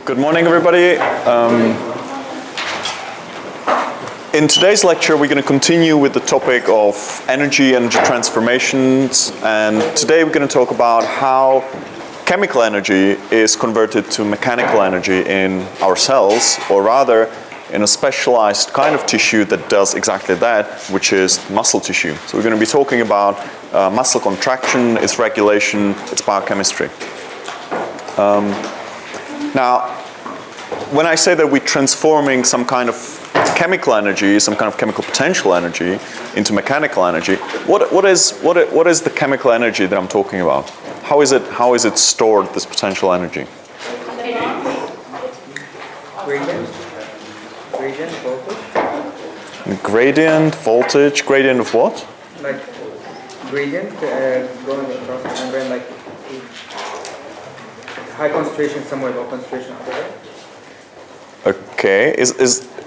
Good morning, everybody. In today's lecture, we're going to continue with the topic of energy transformations, and today we're going to talk about how chemical energy is converted to mechanical energy in our cells, or rather in a specialized kind of tissue that does exactly that, which is muscle tissue. So we're going to be talking about muscle contraction, its regulation, its biochemistry. Now, when I say that we're transforming some kind of chemical energy, some kind of chemical potential energy into mechanical energy, what is the chemical energy that I'm talking about? How is it stored, this potential energy? Gradient voltage. Gradient of what? Like gradient going across the membrane, like high concentration somewhere, low concentration other. Okay,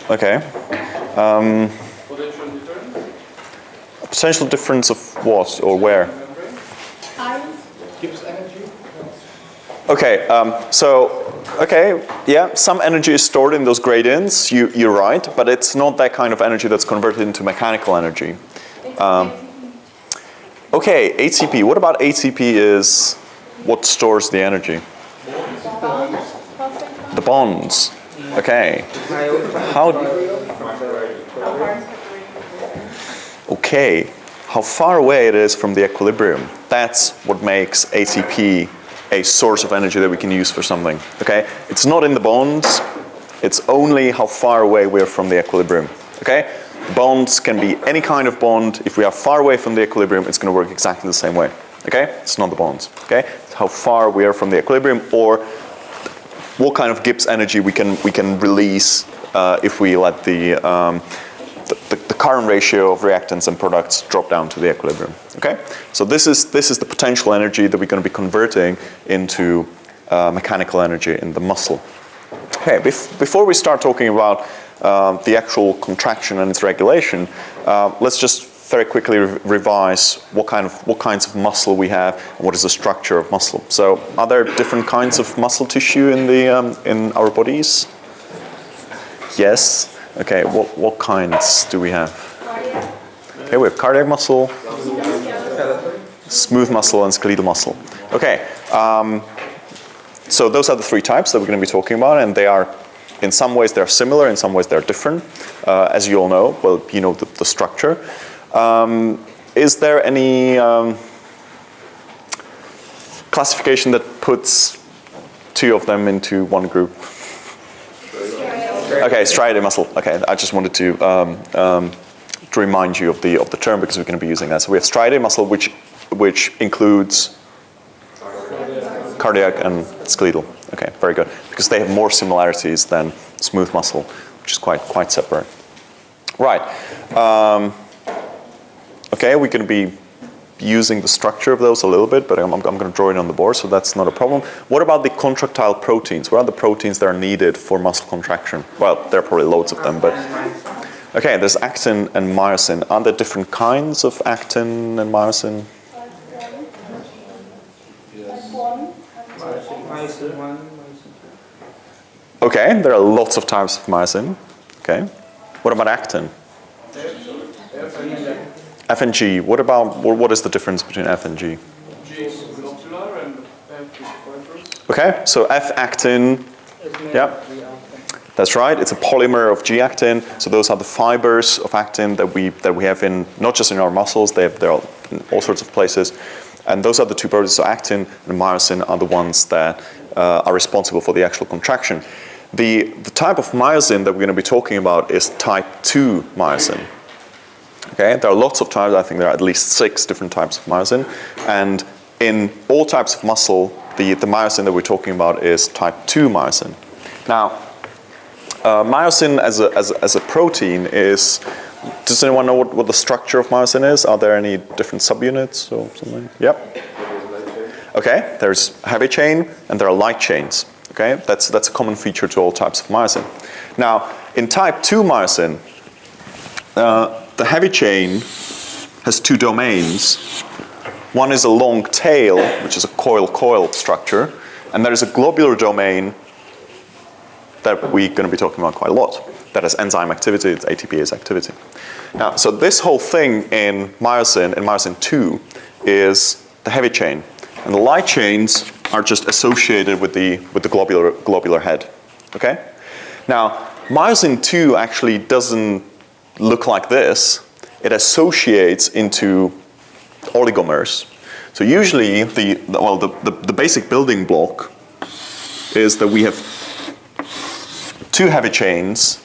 okay. Potential difference? Potential difference of what or where? Gives energy? Okay, yeah, some energy is stored in those gradients, you're right, but it's not that kind of energy that's converted into mechanical energy. Okay, ATP, what about ATP is what stores the energy? The bonds. Okay. Okay, how far away it is from the equilibrium. That's what makes ATP a source of energy that we can use for something. Okay, it's not in the bonds. It's only how far away we are from the equilibrium. Okay, bonds can be any kind of bond. If we are far away from the equilibrium, it's going to work exactly the same way. Okay, it's not the bonds. Okay, it's how far we are from the equilibrium, or what kind of Gibbs energy we can release if we let the current ratio of reactants and products drop down to the equilibrium. Okay, so this is the potential energy that we're going to be converting into mechanical energy in the muscle. Okay, before we start talking about the actual contraction and its regulation, let's just very quickly revise what kinds of muscle we have and what is the structure of muscle. So, are there different kinds of muscle tissue in our bodies? Yes. Okay. What kinds do we have? Okay, we have cardiac muscle, smooth muscle, and skeletal muscle. Okay. So those are the three types that we're going to be talking about, and they are, in some ways, they're similar. In some ways, they're different. As you all know, well, you know the structure. Is there any classification that puts two of them into one group? Okay, striated muscle. Okay, I just wanted to remind you of the term because we're going to be using that. So we have striated muscle, which includes cardiac and skeletal. Okay, very good, because they have more similarities than smooth muscle, which is quite separate. Right. Okay, we're going to be using the structure of those a little bit, but I'm going to draw it on the board, so that's not a problem. What about the contractile proteins? What are the proteins that are needed for muscle contraction? Well, there are probably loads of them, but... Okay, there's actin and myosin. Are there different kinds of actin and myosin? Okay, there are lots of types of myosin. Okay. What about actin? F and G. What is the difference between F and G? G is globular and F is fibrous. Okay, so F-actin, yeah, that's right. It's a polymer of G-actin. So those are the fibers of actin that we have in, not just in our muscles, they're in all sorts of places. And those are the two proteins. So actin and myosin are the ones that are responsible for the actual contraction. The type of myosin that we're going to be talking about is type 2 myosin. Okay, there are lots of types. I think there are at least 6 different types of myosin, and in all types of muscle, the myosin that we're talking about is type 2 myosin. Now, myosin as a protein is. Does anyone know what the structure of myosin is? Are there any different subunits or something? Yep. Okay, there's heavy chain and there are light chains. Okay, that's a common feature to all types of myosin. Now, in type 2 myosin. The heavy chain has 2 domains. One is a long tail, which is a coil-coil structure, and there is a globular domain that we're going to be talking about quite a lot. That is enzyme activity, it's ATPase activity. Now, so this whole thing in myosin 2, is the heavy chain. And the light chains are just associated with the globular head, okay? Now, myosin 2 actually doesn't look like this. It associates into oligomers. So usually, the basic building block is that we have 2 heavy chains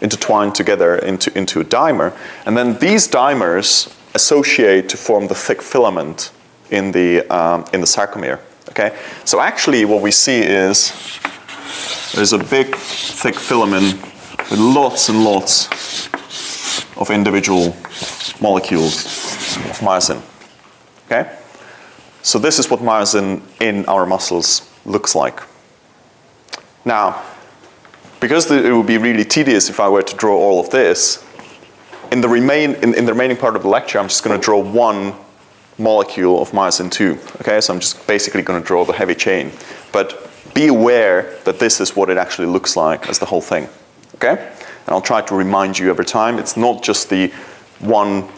intertwined together into a dimer, and then these dimers associate to form the thick filament in the sarcomere. Okay, so actually what we see is there's a big thick filament with lots and lots of individual molecules of myosin. Okay, so this is what myosin in our muscles looks like. Now, because it would be really tedious if I were to draw all of this, in the remaining part of the lecture, I'm just going to draw one molecule of myosin 2. Okay, so I'm just basically going to draw the heavy chain. But be aware that this is what it actually looks like as the whole thing. Okay, and I'll try to remind you every time. It's not just the one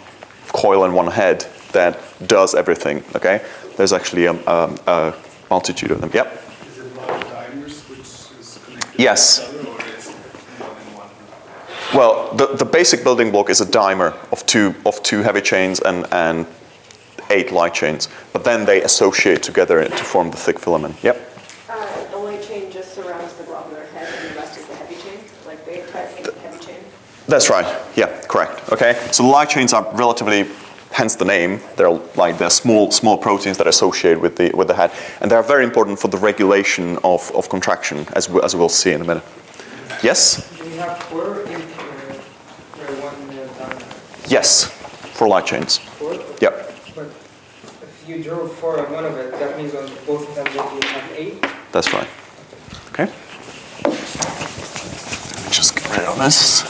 coil and one head that does everything. Okay, there's actually a multitude of them. Yep. Is it one of the dimers which is connected Yes. to each other, or is it one in one? Well, the basic building block is a dimer of two heavy chains and 8 light chains, but then they associate together to form the thick filament. Yep. The light chain just surrounds the globular head, and the rest is the heavy chain, like beta type makes the heavy chain. That's right. Yeah, correct. Okay. So the light chains are relatively, hence the name. They're small proteins that associate with the head, and they are very important for the regulation of contraction, as we'll see in a minute. Yes. We have 4 in one dimer. Yes. For light chains. 4? Yep. But if you drew 4 on one of it, that means on both of them you have 8? That's right. Okay. Let me just get rid of this.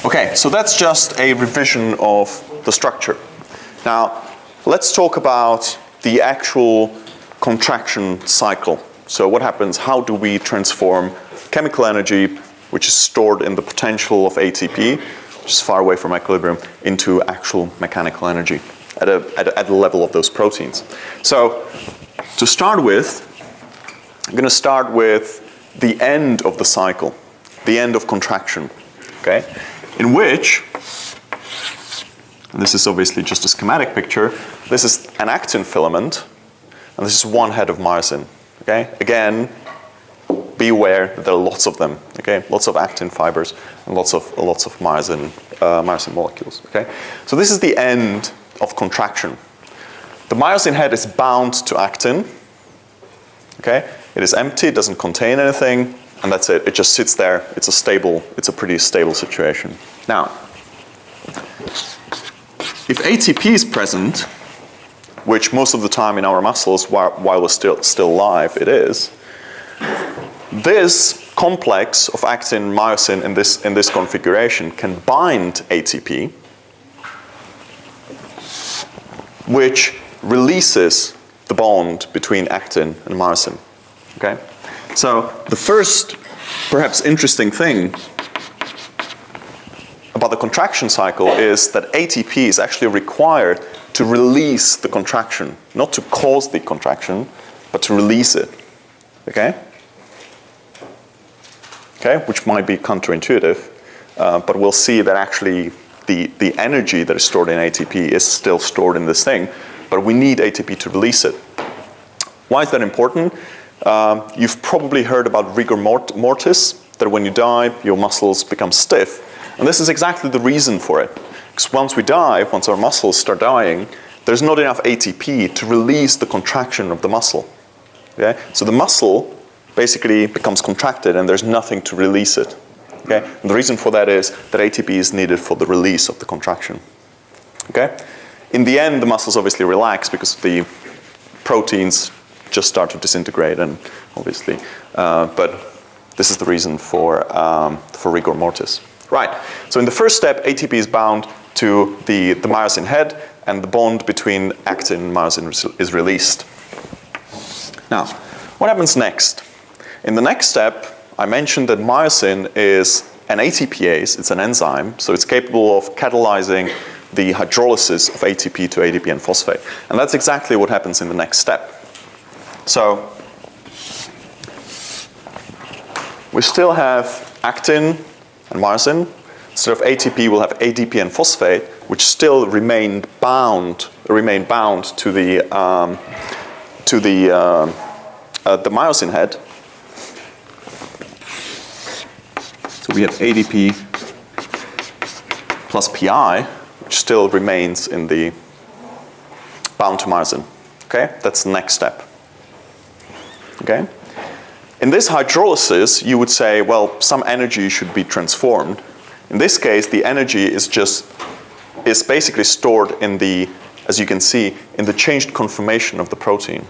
Okay, so that's just a revision of the structure. Now, let's talk about the actual contraction cycle. So what happens, how do we transform chemical energy, which is stored in the potential of ATP, which is far away from equilibrium, into actual mechanical energy at the level of those proteins. So to start with, I'm going to start with the end of the cycle, the end of contraction, okay? In which, and this is obviously just a schematic picture, this is an actin filament, and this is one head of myosin, okay? Again, be aware that there are lots of them, okay? Lots of actin fibers and lots of myosin molecules, okay? So this is the end of contraction. The myosin head is bound to actin, okay? It is empty, it doesn't contain anything, and that's it. It just sits there. It's a pretty stable situation. Now, if ATP is present, which most of the time in our muscles, while we're still alive, it is, this complex of actin and myosin in this configuration can bind ATP, which releases the bond between actin and myosin. Okay? So the first, perhaps interesting thing about the contraction cycle is that ATP is actually required to release the contraction, not to cause the contraction, but to release it. Okay? Okay, which might be counterintuitive, but we'll see that actually the energy that is stored in ATP is still stored in this thing, but we need ATP to release it. Why is that important? You've probably heard about rigor mortis, that when you die, your muscles become stiff. And this is exactly the reason for it. Because once we die, once our muscles start dying, there's not enough ATP to release the contraction of the muscle. Okay? So the muscle basically becomes contracted and there's nothing to release it. Okay? And the reason for that is that ATP is needed for the release of the contraction. Okay? In the end, the muscles obviously relax because the proteins just start to disintegrate, and obviously, but this is the reason for rigor mortis. Right. So in the first step, ATP is bound to the myosin head, and the bond between actin and myosin is released. Now, What happens next? In the next step, I mentioned that myosin is an ATPase, it's an enzyme, so it's capable of catalyzing the hydrolysis of ATP to ADP and phosphate. And that's exactly what happens in the next step. So we still have actin and myosin. Instead of ATP, we'll have ADP and phosphate, which still remain bound to the myosin head. So we have ADP plus PI, which still remains in the bound to myosin. Okay, that's the next step. Okay. In this hydrolysis, you would say, well, some energy should be transformed. In this case, the energy is basically stored in the, as you can see, in the changed conformation of the protein.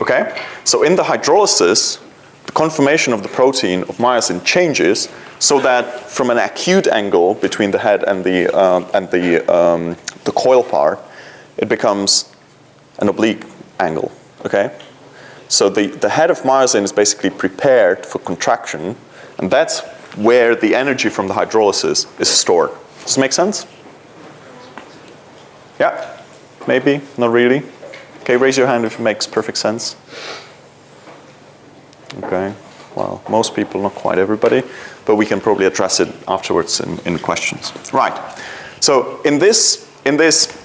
Okay? So in the hydrolysis, the conformation of the protein of myosin changes so that from an acute angle between the head and the coil part, it becomes an oblique angle. Okay? So the head of myosin is basically prepared for contraction, and that's where the energy from the hydrolysis is stored. Does this make sense? Yeah? Maybe? Not really? Okay, raise your hand if it makes perfect sense. Okay, well, most people, not quite everybody, but we can probably address it afterwards in questions. Right, so in this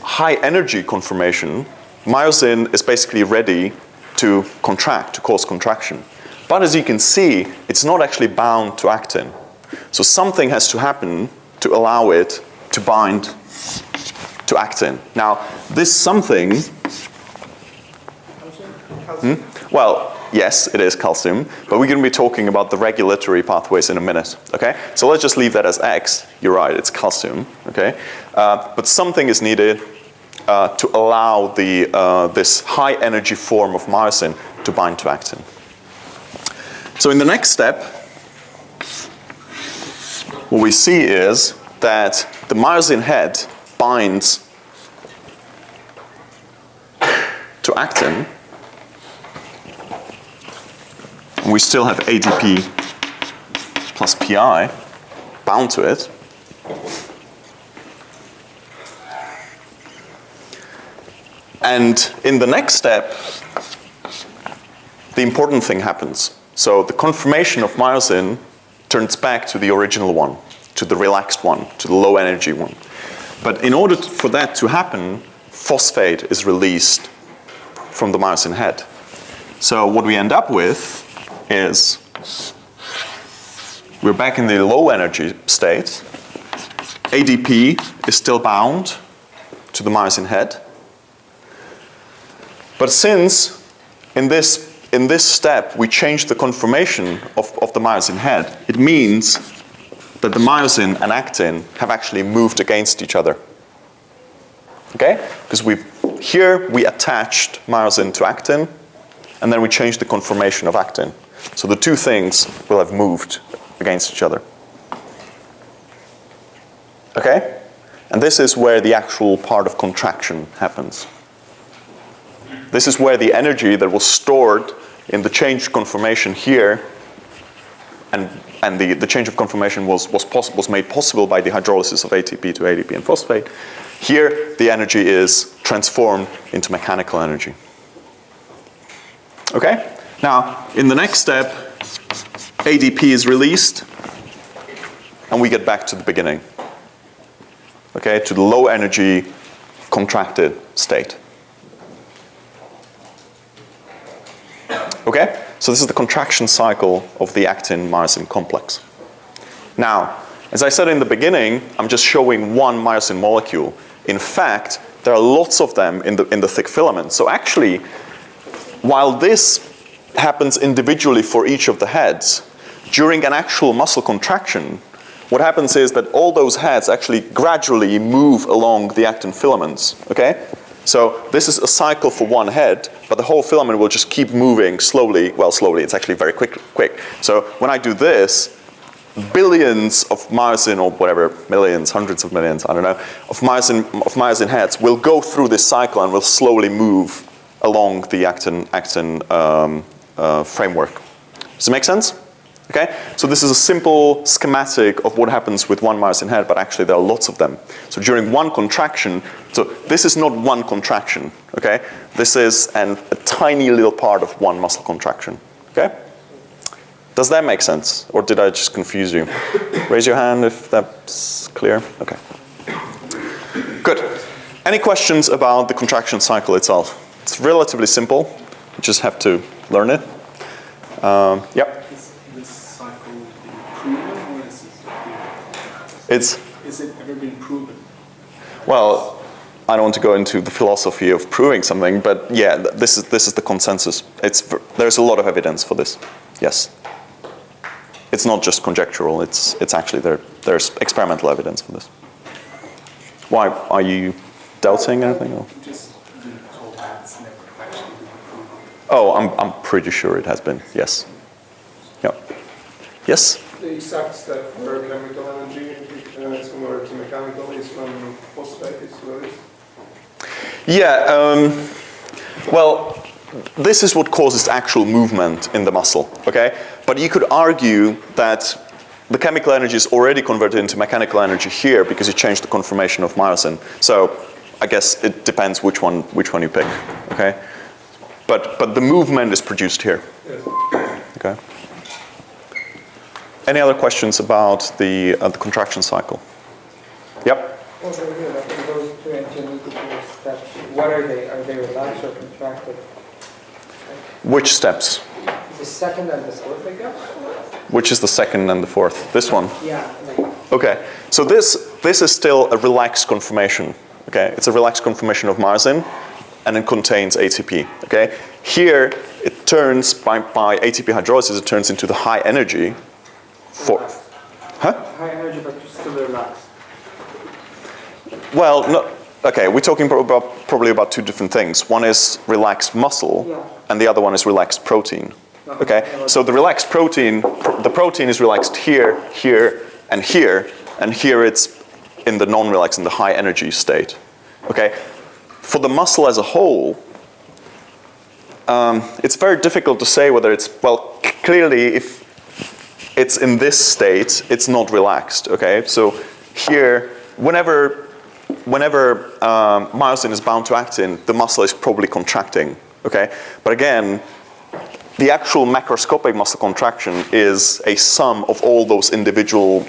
high energy conformation, myosin is basically ready to contract, to cause contraction. But as you can see, it's not actually bound to actin. So something has to happen to allow it to bind to actin. Now, this something, well, yes, it is calcium, but we're going to be talking about the regulatory pathways in a minute, okay? So let's just leave that as X. You're right, it's calcium, okay? But something is needed to allow this high energy form of myosin to bind to actin. So in the next step, what we see is that the myosin head binds to actin, and we still have ADP plus PI bound to it. And in the next step, the important thing happens. So the conformation of myosin turns back to the original one, to the relaxed one, to the low energy one. But in order for that to happen, phosphate is released from the myosin head. So what we end up with is we're back in the low energy state. ADP is still bound to the myosin head. But since in this step we change the conformation of the myosin head, it means that the myosin and actin have actually moved against each other. Okay? Because here we attached myosin to actin, and then we changed the conformation of actin. So the two things will have moved against each other. Okay? And this is where the actual part of contraction happens. This is where the energy that was stored in the changed conformation here, and the change of conformation was made possible by the hydrolysis of ATP to ADP and phosphate. Here, the energy is transformed into mechanical energy. Okay? Now, in the next step, ADP is released, and we get back to the beginning. Okay? To the low energy, contracted state. Okay? So this is the contraction cycle of the actin-myosin complex. Now, as I said in the beginning, I'm just showing one myosin molecule. In fact, there are lots of them in the thick filament. So actually, while this happens individually for each of the heads, during an actual muscle contraction, what happens is that all those heads actually gradually move along the actin filaments, okay? So this is a cycle for one head, but the whole filament will just keep moving slowly. Well, slowly, it's actually very quick. So when I do this, billions of myosin, or whatever, millions, hundreds of millions, I don't know, of myosin heads will go through this cycle and will slowly move along the actin framework. Does it make sense? Okay, so this is a simple schematic of what happens with one myosin head, but actually there are lots of them. So during one contraction, so this is not one contraction, okay? This is a tiny little part of one muscle contraction, okay? Does that make sense? Or did I just confuse you? Raise your hand if that's clear. Okay. Good. Any questions about the contraction cycle itself? It's relatively simple. You just have to learn it. Yep. Is this cycle been proven, or is it ever been proven? Well, I don't want to go into the philosophy of proving something, but yeah, this is the consensus. There's a lot of evidence for this. Yes. It's not just conjectural. It's actually there's experimental evidence for this. Why are you doubting anything? Or? Just been told that it's never actually been proven. Oh, I'm pretty sure it has been. Yes. Yeah. Yes. The exact step where chemical energy is converted to mechanical is when phosphate is released. Yeah. Well, this is what causes actual movement in the muscle. Okay. But you could argue that the chemical energy is already converted into mechanical energy here because you changed the conformation of myosin. So I guess it depends which one you pick. Okay. But the movement is produced here. Yes. Okay. Any other questions about the contraction cycle? Yep. Also here, like in those two intermediate steps, what are they? Are they relaxed or contracted? Which steps? The second and the fourth, I guess? Which is the second and the fourth? This one? Yeah. Like, Okay. So this is still a relaxed conformation. Okay. It's a relaxed conformation of myosin, and it contains ATP. Okay. Here it turns by ATP hydrolysis. It turns into the high energy. high energy, but still relaxed. Well, no. Okay, we're talking probably about two different things. One is relaxed muscle, Yeah. and the other one is relaxed protein. Okay, so the relaxed protein, the protein is relaxed here, here, and here it's in the non-relaxed, in the high energy state. Okay, for the muscle as a whole, it's very difficult to say whether it's, well, clearly if it's in this state, it's not relaxed. Okay, so here, whenever myosin is bound to actin, the muscle is probably contracting, okay? But again, the actual macroscopic muscle contraction is a sum of all those individual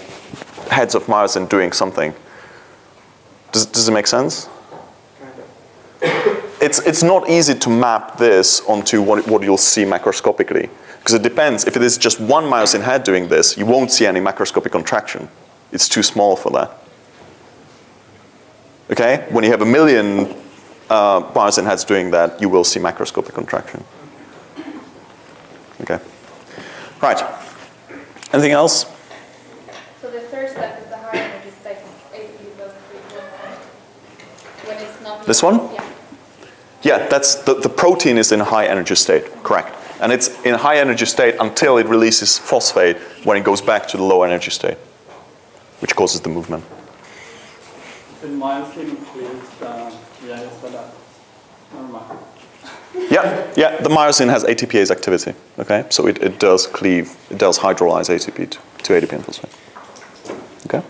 heads of myosin doing something. Does it make sense? It's not easy to map this onto what you'll see macroscopically, because it depends. If it is just one myosin head doing this, you won't see any macroscopic contraction. It's too small for that. Okay, when you have 1 million myosin heads doing that, you will see macroscopic contraction. Okay, right. Anything else? So the third step is the high energy state, ATP plus 3 when it's not. This one? Yeah. Yeah, that's the protein is in a high energy state, correct. And it's in a high energy state until it releases phosphate when it goes back to the low energy state, which causes the movement. The myosin clears the isolat. Normal. Yeah, the myosin has ATPase activity, okay? So it does cleave, it does hydrolyze ATP to ADP and phosphate. Okay?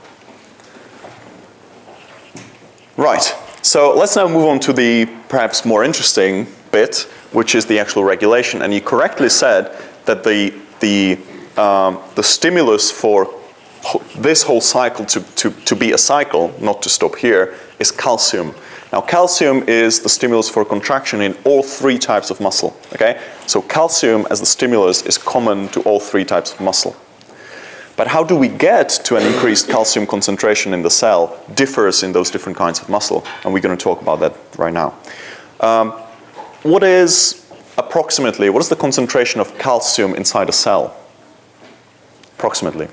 Right, so let's now move on to the perhaps more interesting bit, which is the actual regulation. And you correctly said that the stimulus for this whole cycle to be a cycle, not to stop here, is calcium. Now, calcium is the stimulus for contraction in all three types of muscle, okay? So calcium as the stimulus is common to all three types of muscle. But how do we get to an increased calcium concentration in the cell differs in those different kinds of muscle, and we're going to talk about that right now. What is the concentration of calcium inside a cell? Approximately.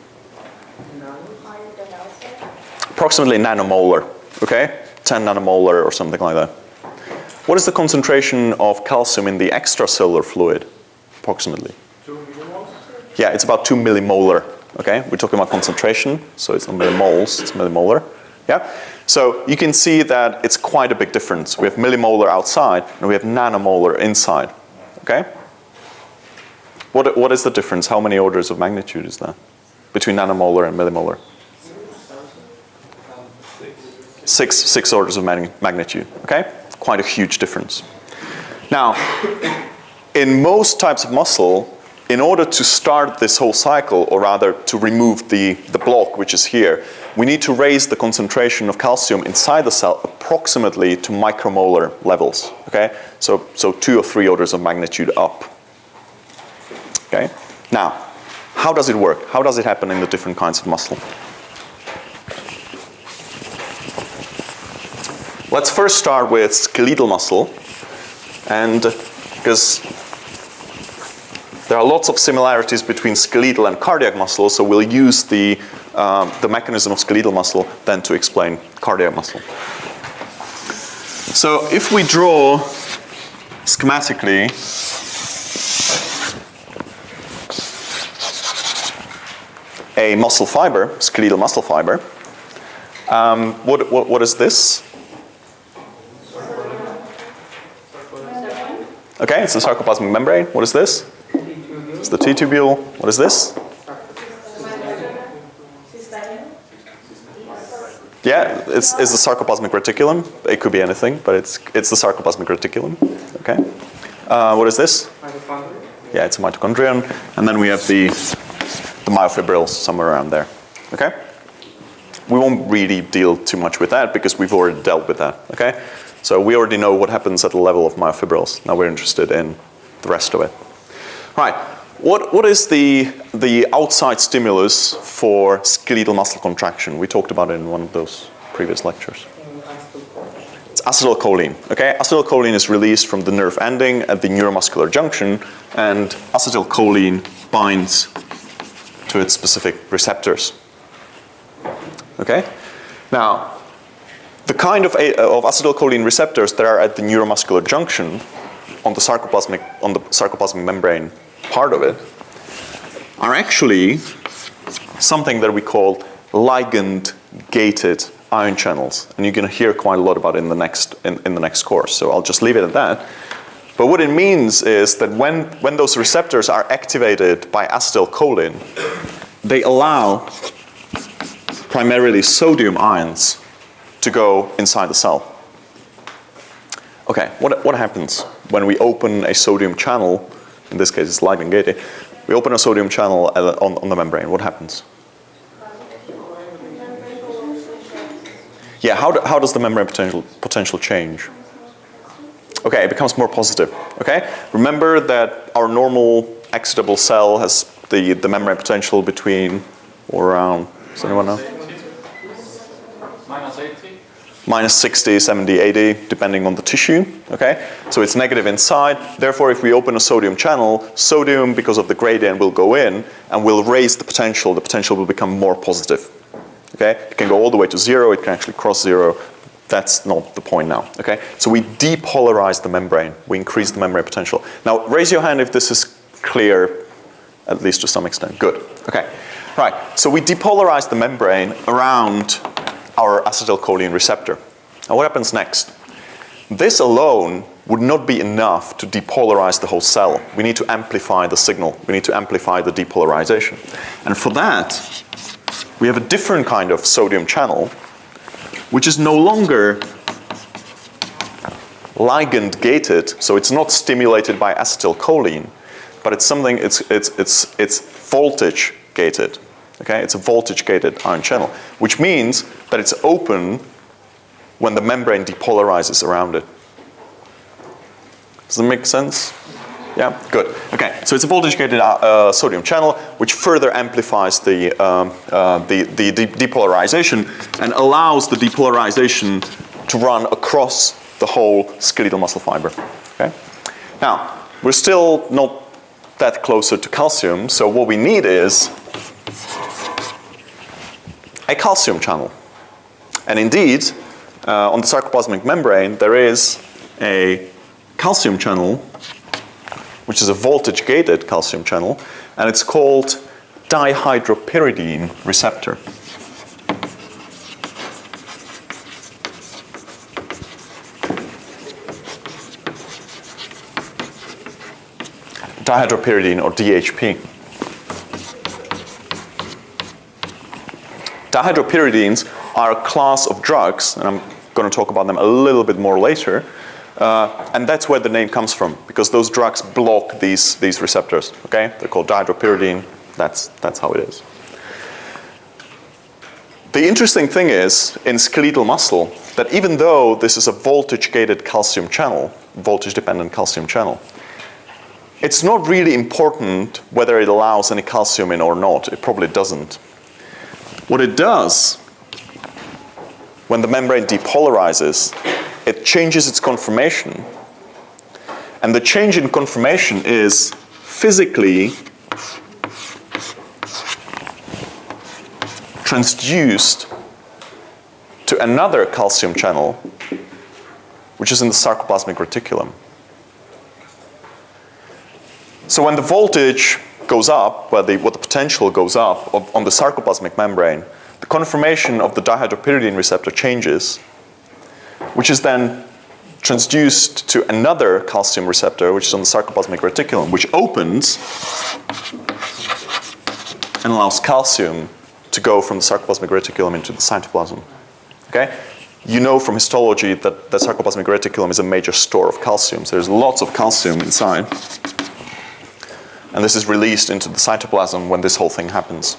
Approximately nanomolar, okay? 10 nanomolar or something like that. What is the concentration of calcium in the extracellular fluid, approximately? 2 millimoles? Yeah, it's about 2 millimolar, okay? We're talking about concentration, so it's not millimoles, it's millimolar. Yeah? So you can see that it's quite a big difference. We have millimolar outside and we have nanomolar inside. Okay? What is the difference? How many orders of magnitude is that between nanomolar and millimolar? 6 orders of magnitude. Okay? Quite a huge difference. Now, in most types of muscle, in order to start this whole cycle, or rather to remove the block which is here, we need to raise the concentration of calcium inside the cell approximately to micromolar levels. Okay? So 2 or 3 orders of magnitude up. Okay? Now, how does it work? How does it happen in the different kinds of muscle? Let's first start with skeletal muscle, and because there are lots of similarities between skeletal and cardiac muscle, so we'll use the mechanism of skeletal muscle then to explain cardiac muscle. So if we draw schematically a muscle fiber, skeletal muscle fiber, what is this? Okay, it's the sarcoplasmic membrane. What is this? It's the T-tubule. What is this? Yeah, it's the sarcoplasmic reticulum. It could be anything, but it's the sarcoplasmic reticulum. Okay. What is this? Mitochondria? Yeah, it's a mitochondrion. And then we have the myofibrils somewhere around there. Okay? We won't really deal too much with that because we've already dealt with that. Okay? So we already know what happens at the level of myofibrils. Now we're interested in the rest of it. Right. What is the outside stimulus for skeletal muscle contraction? We talked about it in one of those previous lectures. It's acetylcholine. Okay? Acetylcholine is released from the nerve ending at the neuromuscular junction, and acetylcholine binds to its specific receptors. Okay? Now, the kind of acetylcholine receptors that are at the neuromuscular junction on the sarcoplasmic membrane part of it are actually something that we call ligand-gated ion channels, and you're going to hear quite a lot about it in the next course. So I'll just leave it at that. But what it means is that when those receptors are activated by acetylcholine, they allow primarily sodium ions to go inside the cell. Okay, what happens when we open a sodium channel? In this case, it's ligand-gated. We open a sodium channel on the membrane. What happens? Yeah, how does the membrane potential change? Okay, it becomes more positive. Okay, remember that our normal excitable cell has the membrane potential between or around. Does anyone know? Minus 80. Minus 60, 70, 80, depending on the tissue, okay? So it's negative inside. Therefore, if we open a sodium channel, sodium, because of the gradient, will go in and will raise the potential. The potential will become more positive, okay? It can go all the way to 0. It can actually cross 0. That's not the point now, okay? So we depolarize the membrane. We increase the membrane potential. Now, raise your hand if this is clear, at least to some extent. Good, okay. Right, so we depolarize the membrane around our acetylcholine receptor. Now what happens next? This alone would not be enough to depolarize the whole cell. We need to amplify the signal. We need to amplify the depolarization. And for that, we have a different kind of sodium channel, which is no longer ligand-gated, so it's not stimulated by acetylcholine, but it's something, it's voltage-gated. Okay, it's a voltage-gated ion channel, which means that it's open when the membrane depolarizes around it. Does that make sense? Yeah, good. Okay, so it's a voltage-gated sodium channel, which further amplifies the depolarization and allows the depolarization to run across the whole skeletal muscle fiber. Okay. Now, we're still not that closer to calcium, so what we need is a calcium channel. And indeed, on the sarcoplasmic membrane, there is a calcium channel, which is a voltage-gated calcium channel, and it's called dihydropyridine receptor. dihydropyridine, or DHP. Dihydropyridines are a class of drugs, and I'm going to talk about them a little bit more later, and that's where the name comes from, because those drugs block these receptors, okay? They're called dihydropyridine, that's how it is. The interesting thing is, in skeletal muscle, that even though this is a voltage-gated calcium channel, voltage-dependent calcium channel, it's not really important whether it allows any calcium in or not. It probably doesn't. What it does, when the membrane depolarizes, it changes its conformation. And the change in conformation is physically transduced to another calcium channel, which is in the sarcoplasmic reticulum. So when the voltage goes up, what the potential goes up on the sarcoplasmic membrane, the conformation of the dihydropyridine receptor changes, which is then transduced to another calcium receptor, which is on the sarcoplasmic reticulum, which opens and allows calcium to go from the sarcoplasmic reticulum into the cytoplasm. Okay? You know from histology that the sarcoplasmic reticulum is a major store of calcium. So there's lots of calcium inside. And this is released into the cytoplasm when this whole thing happens.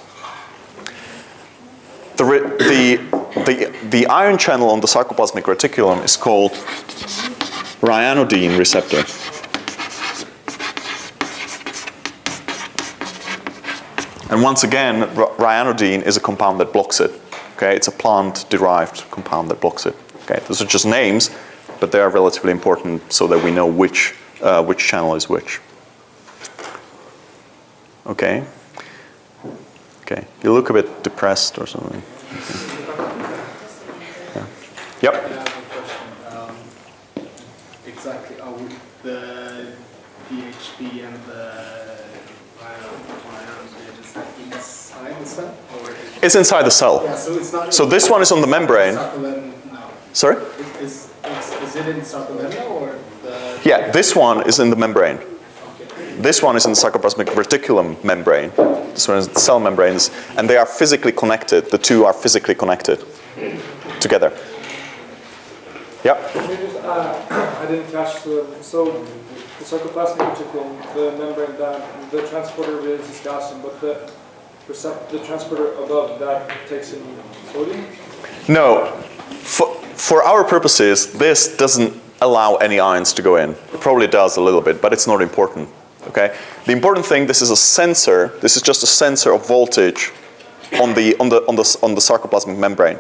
The ion channel on the sarcoplasmic reticulum is called ryanodine receptor. And once again, ryanodine is a compound that blocks it. Okay, it's a plant-derived compound that blocks it. Okay, those are just names, but they are relatively important so that we know which channel is which. Okay. Okay. You look a bit depressed or something. Yeah. Yep. I have a question. Exactly, are the DHP and the is that inside the cell? Or It's inside the cell. yeah, so it's not. So this one is on the membrane. No. Sorry? Is it in sarcolemma or the? Yeah, this one is in the membrane. This one is in the sarcoplasmic reticulum membrane. This one is the cell membranes, and they are physically connected. The two are physically connected together. Yeah. Can you just, I didn't catch so the sarcoplasmic reticulum, the membrane that the transporter releases calcium, but the transporter above that takes in sodium? No. For our purposes, this doesn't allow any ions to go in. It probably does a little bit, but it's not important. Okay? The important thing, this is a sensor. This is just a sensor of voltage on the sarcoplasmic membrane.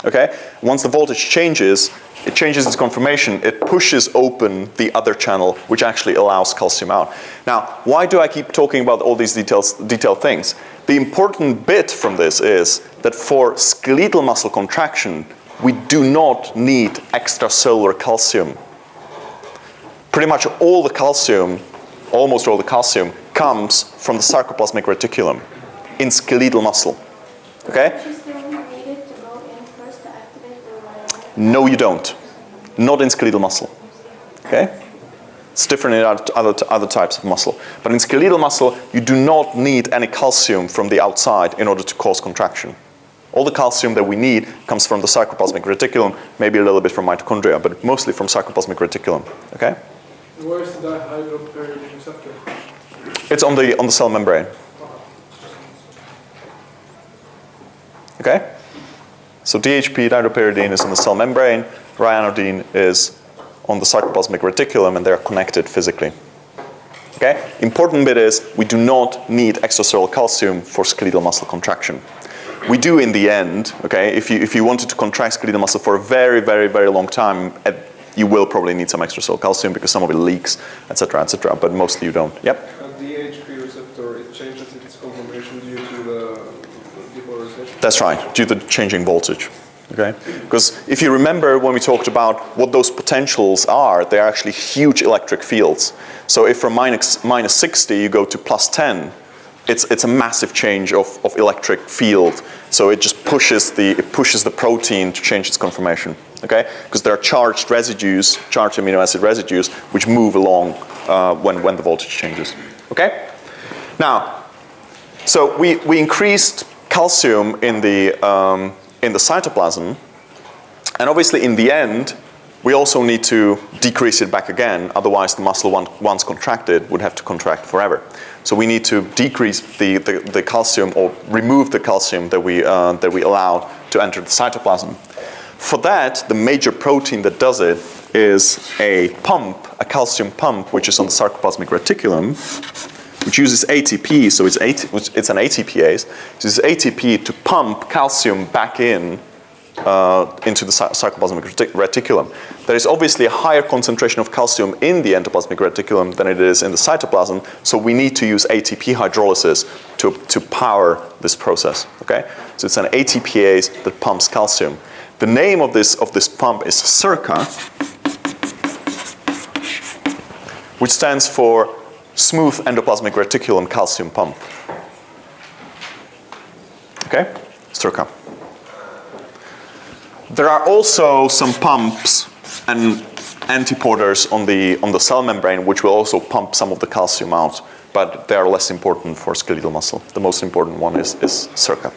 Okay? Once the voltage changes, it changes its conformation. It pushes open the other channel, which actually allows calcium out. Now, why do I keep talking about all these detailed things? The important bit from this is that for skeletal muscle contraction, we do not need extracellular calcium. Pretty much all the calcium, almost all the calcium, comes from the sarcoplasmic reticulum in skeletal muscle. Okay? Don't you still need it to go in first to activate the No, you don't. Not in skeletal muscle. Okay? It's different in other types of muscle. But in skeletal muscle, you do not need any calcium from the outside in order to cause contraction. All the calcium that we need comes from the sarcoplasmic reticulum, maybe a little bit from mitochondria, but mostly from sarcoplasmic reticulum. Okay? Where's the dihydropyridine receptor? It's on the cell membrane. Okay? So DHP, dihydropyridine, is on the cell membrane. Ryanodine is on the sarcoplasmic reticulum, and they're connected physically. Okay? Important bit is we do not need extracellular calcium for skeletal muscle contraction. We do in the end. Okay? If you wanted to contract skeletal muscle for a very, very, very long time, you will probably need some extracellular calcium because some of it leaks, etc., etc. But mostly you don't. Yep. The DHP receptor, it changes its conformation due to the depolarization. That's right, due to the changing voltage. Okay? Because if you remember when we talked about what those potentials are, they're actually huge electric fields. So if from minus 60 you go to plus 10, it's a massive change of electric field. So it just pushes the protein to change its conformation. okay? Because there are charged residues, charged amino acid residues, which move along when the voltage changes, okay? Now, so we increased calcium in the cytoplasm, and obviously in the end, we also need to decrease it back again, otherwise the muscle once contracted would have to contract forever. So we need to decrease the calcium or remove the calcium that we allow to enter the cytoplasm. For that, the major protein that does it is a pump, a calcium pump, which is on the sarcoplasmic reticulum, which uses ATP, so it's an ATPase. It uses ATP to pump calcium back into the sarcoplasmic reticulum. There is obviously a higher concentration of calcium in the endoplasmic reticulum than it is in the cytoplasm, so we need to use ATP hydrolysis to power this process, okay? So it's an ATPase that pumps calcium. The name of this pump is SERCA, which stands for Smooth Endoplasmic Reticulum Calcium Pump. Okay? SERCA. There are also some pumps and antiporters on the cell membrane which will also pump some of the calcium out, but they are less important for skeletal muscle. The most important one is SERCA.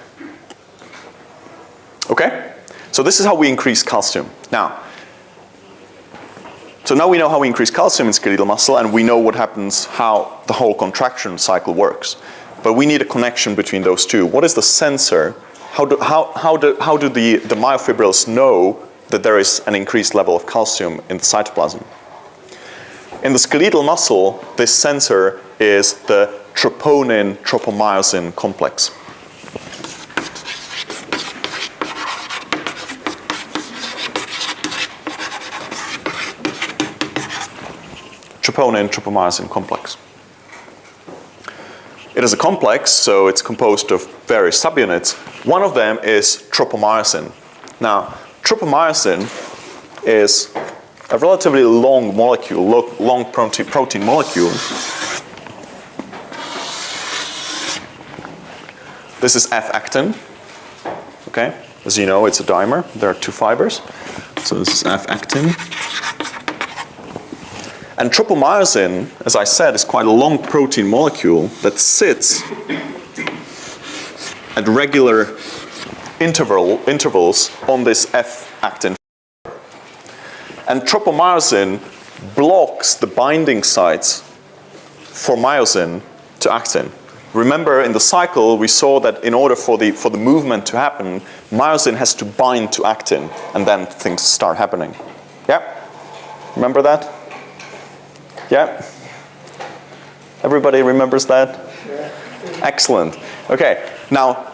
Okay? So this is how we increase calcium. Now we know how we increase calcium in skeletal muscle, and we know what happens, how the whole contraction cycle works. But we need a connection between those two. What is the sensor? How do the myofibrils know that there is an increased level of calcium in the cytoplasm? In the skeletal muscle, this sensor is the troponin-tropomyosin complex. Troponin-tropomyosin complex. It is a complex, so it's composed of various subunits. One of them is tropomyosin. Now, tropomyosin is a relatively long molecule, long protein molecule. This is F-actin. Okay, as you know, it's a dimer. There are two fibers. So this is F-actin. And tropomyosin, as I said, is quite a long protein molecule that sits at regular intervals on this F-actin. And tropomyosin blocks the binding sites for myosin to actin. Remember, in the cycle, we saw that in order for the movement to happen, myosin has to bind to actin, and then things start happening. Yeah? Remember that? Yeah? Everybody remembers that? Yeah. Excellent. Okay, now,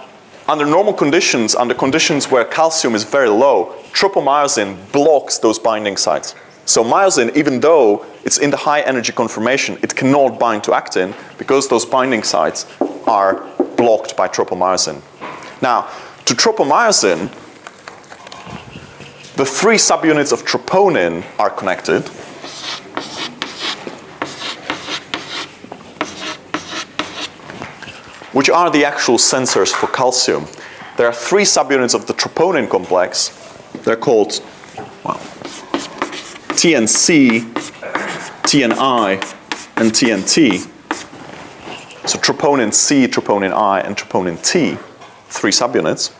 under normal conditions, under conditions where calcium is very low, tropomyosin blocks those binding sites. So myosin, even though it's in the high energy conformation, it cannot bind to actin because those binding sites are blocked by tropomyosin. Now, to tropomyosin, the three subunits of troponin are connected. Which are the actual sensors for calcium. There are three subunits of the troponin complex. They're called TNC, TNI, and TNT. So troponin C, troponin I, and troponin T, three subunits.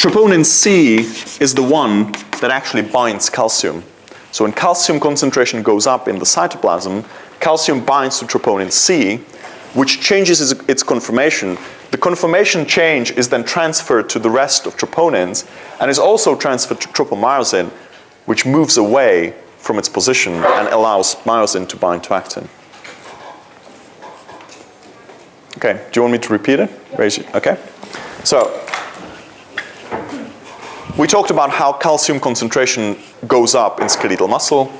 Troponin C is the one that actually binds calcium. So when calcium concentration goes up in the cytoplasm, calcium binds to troponin C, which changes its conformation. The conformation change is then transferred to the rest of troponins and is also transferred to tropomyosin, which moves away from its position and allows myosin to bind to actin. Okay, do you want me to repeat it? Raise it. Okay. So, we talked about how calcium concentration goes up in skeletal muscle.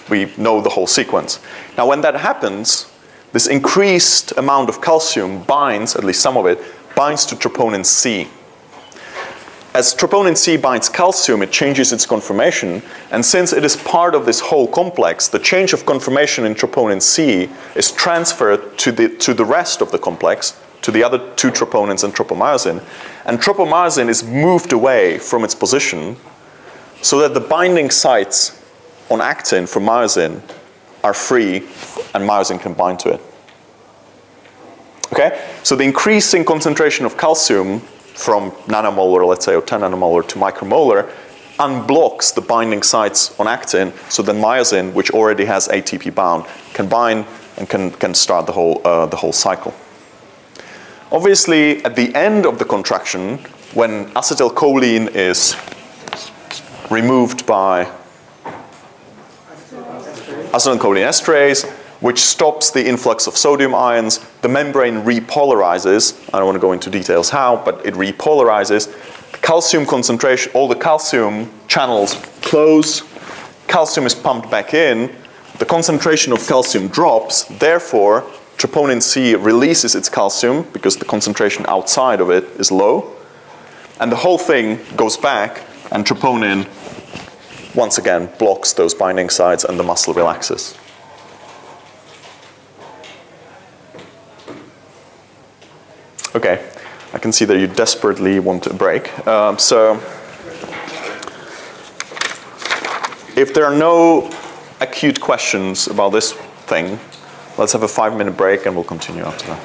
We know the whole sequence. Now when that happens, this increased amount of calcium binds, at least some of it, binds to troponin C. As troponin C binds calcium, it changes its conformation, and since it is part of this whole complex, the change of conformation in troponin C is transferred to the rest of the complex, to the other two troponins and tropomyosin. And tropomyosin is moved away from its position so that the binding sites on actin for myosin are free and myosin can bind to it. Okay? So the increasing concentration of calcium from nanomolar, let's say, or 10 nanomolar to micromolar unblocks the binding sites on actin so that myosin, which already has ATP bound, can bind and can start the whole cycle. Obviously, at the end of the contraction, when acetylcholine is removed by acetylcholine esterase, which stops the influx of sodium ions, the membrane repolarizes. I don't want to go into details how, but it repolarizes. Calcium concentration, all the calcium channels close, calcium is pumped back in, the concentration of calcium drops, therefore troponin C releases its calcium because the concentration outside of it is low, and the whole thing goes back, and troponin once again blocks those binding sites and the muscle relaxes. Okay, I can see that you desperately want a break. So if there are no acute questions about this thing, let's have a 5-minute break and we'll continue after that.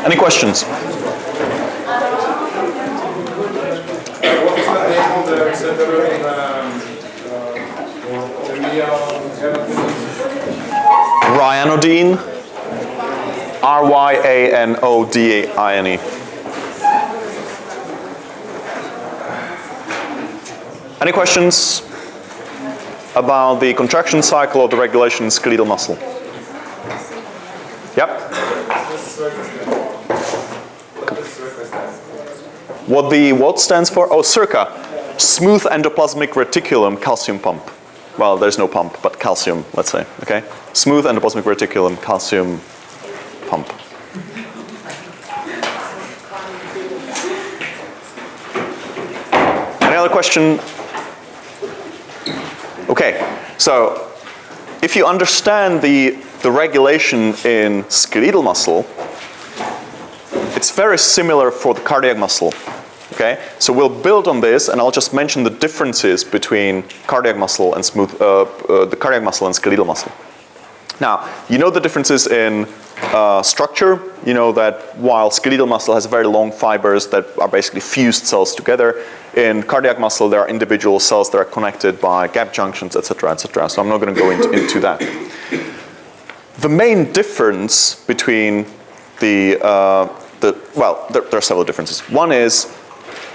Any questions? What is the name of the receptor in Ryanodine, Ryanodine. Any questions about the contraction cycle or the regulation in skeletal muscle? Yep. What the what stands for? Oh, CERCA, smooth endoplasmic reticulum calcium pump. Well, there's no pump, but calcium, let's say, okay? Smooth endoplasmic reticulum calcium pump. Any other question? Okay, so if you understand the regulation in skeletal muscle, it's very similar for the cardiac muscle. Okay, so we'll build on this, and I'll just mention the differences between cardiac muscle and the cardiac muscle and skeletal muscle. Now, you know the differences in structure. You know that while skeletal muscle has very long fibers that are basically fused cells together, in cardiac muscle there are individual cells that are connected by gap junctions, etc., etc. So I'm not going to go into that. The main difference between there are several differences. One is,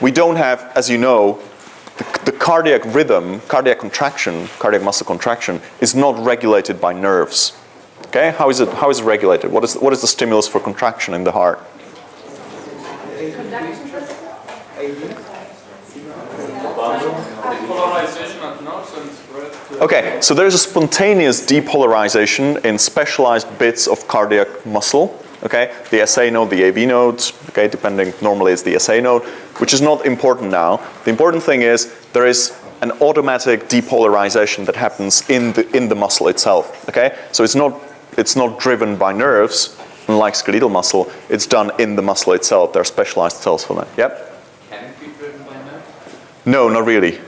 we don't have, as you know, the cardiac rhythm, cardiac contraction, cardiac muscle contraction is not regulated by nerves. Okay, how is it regulated? What is the stimulus for contraction in the heart? Okay, so there's a spontaneous depolarization in specialized bits of cardiac muscle. Okay, the SA node, the AV nodes, okay, depending, normally it's the SA node, which is not important now. The important thing is there is an automatic depolarization that happens in the muscle itself. Okay, so it's not driven by nerves, unlike skeletal muscle. It's done in the muscle itself. There are specialized cells for that. Yep. Can it be driven by nerves? No, not really.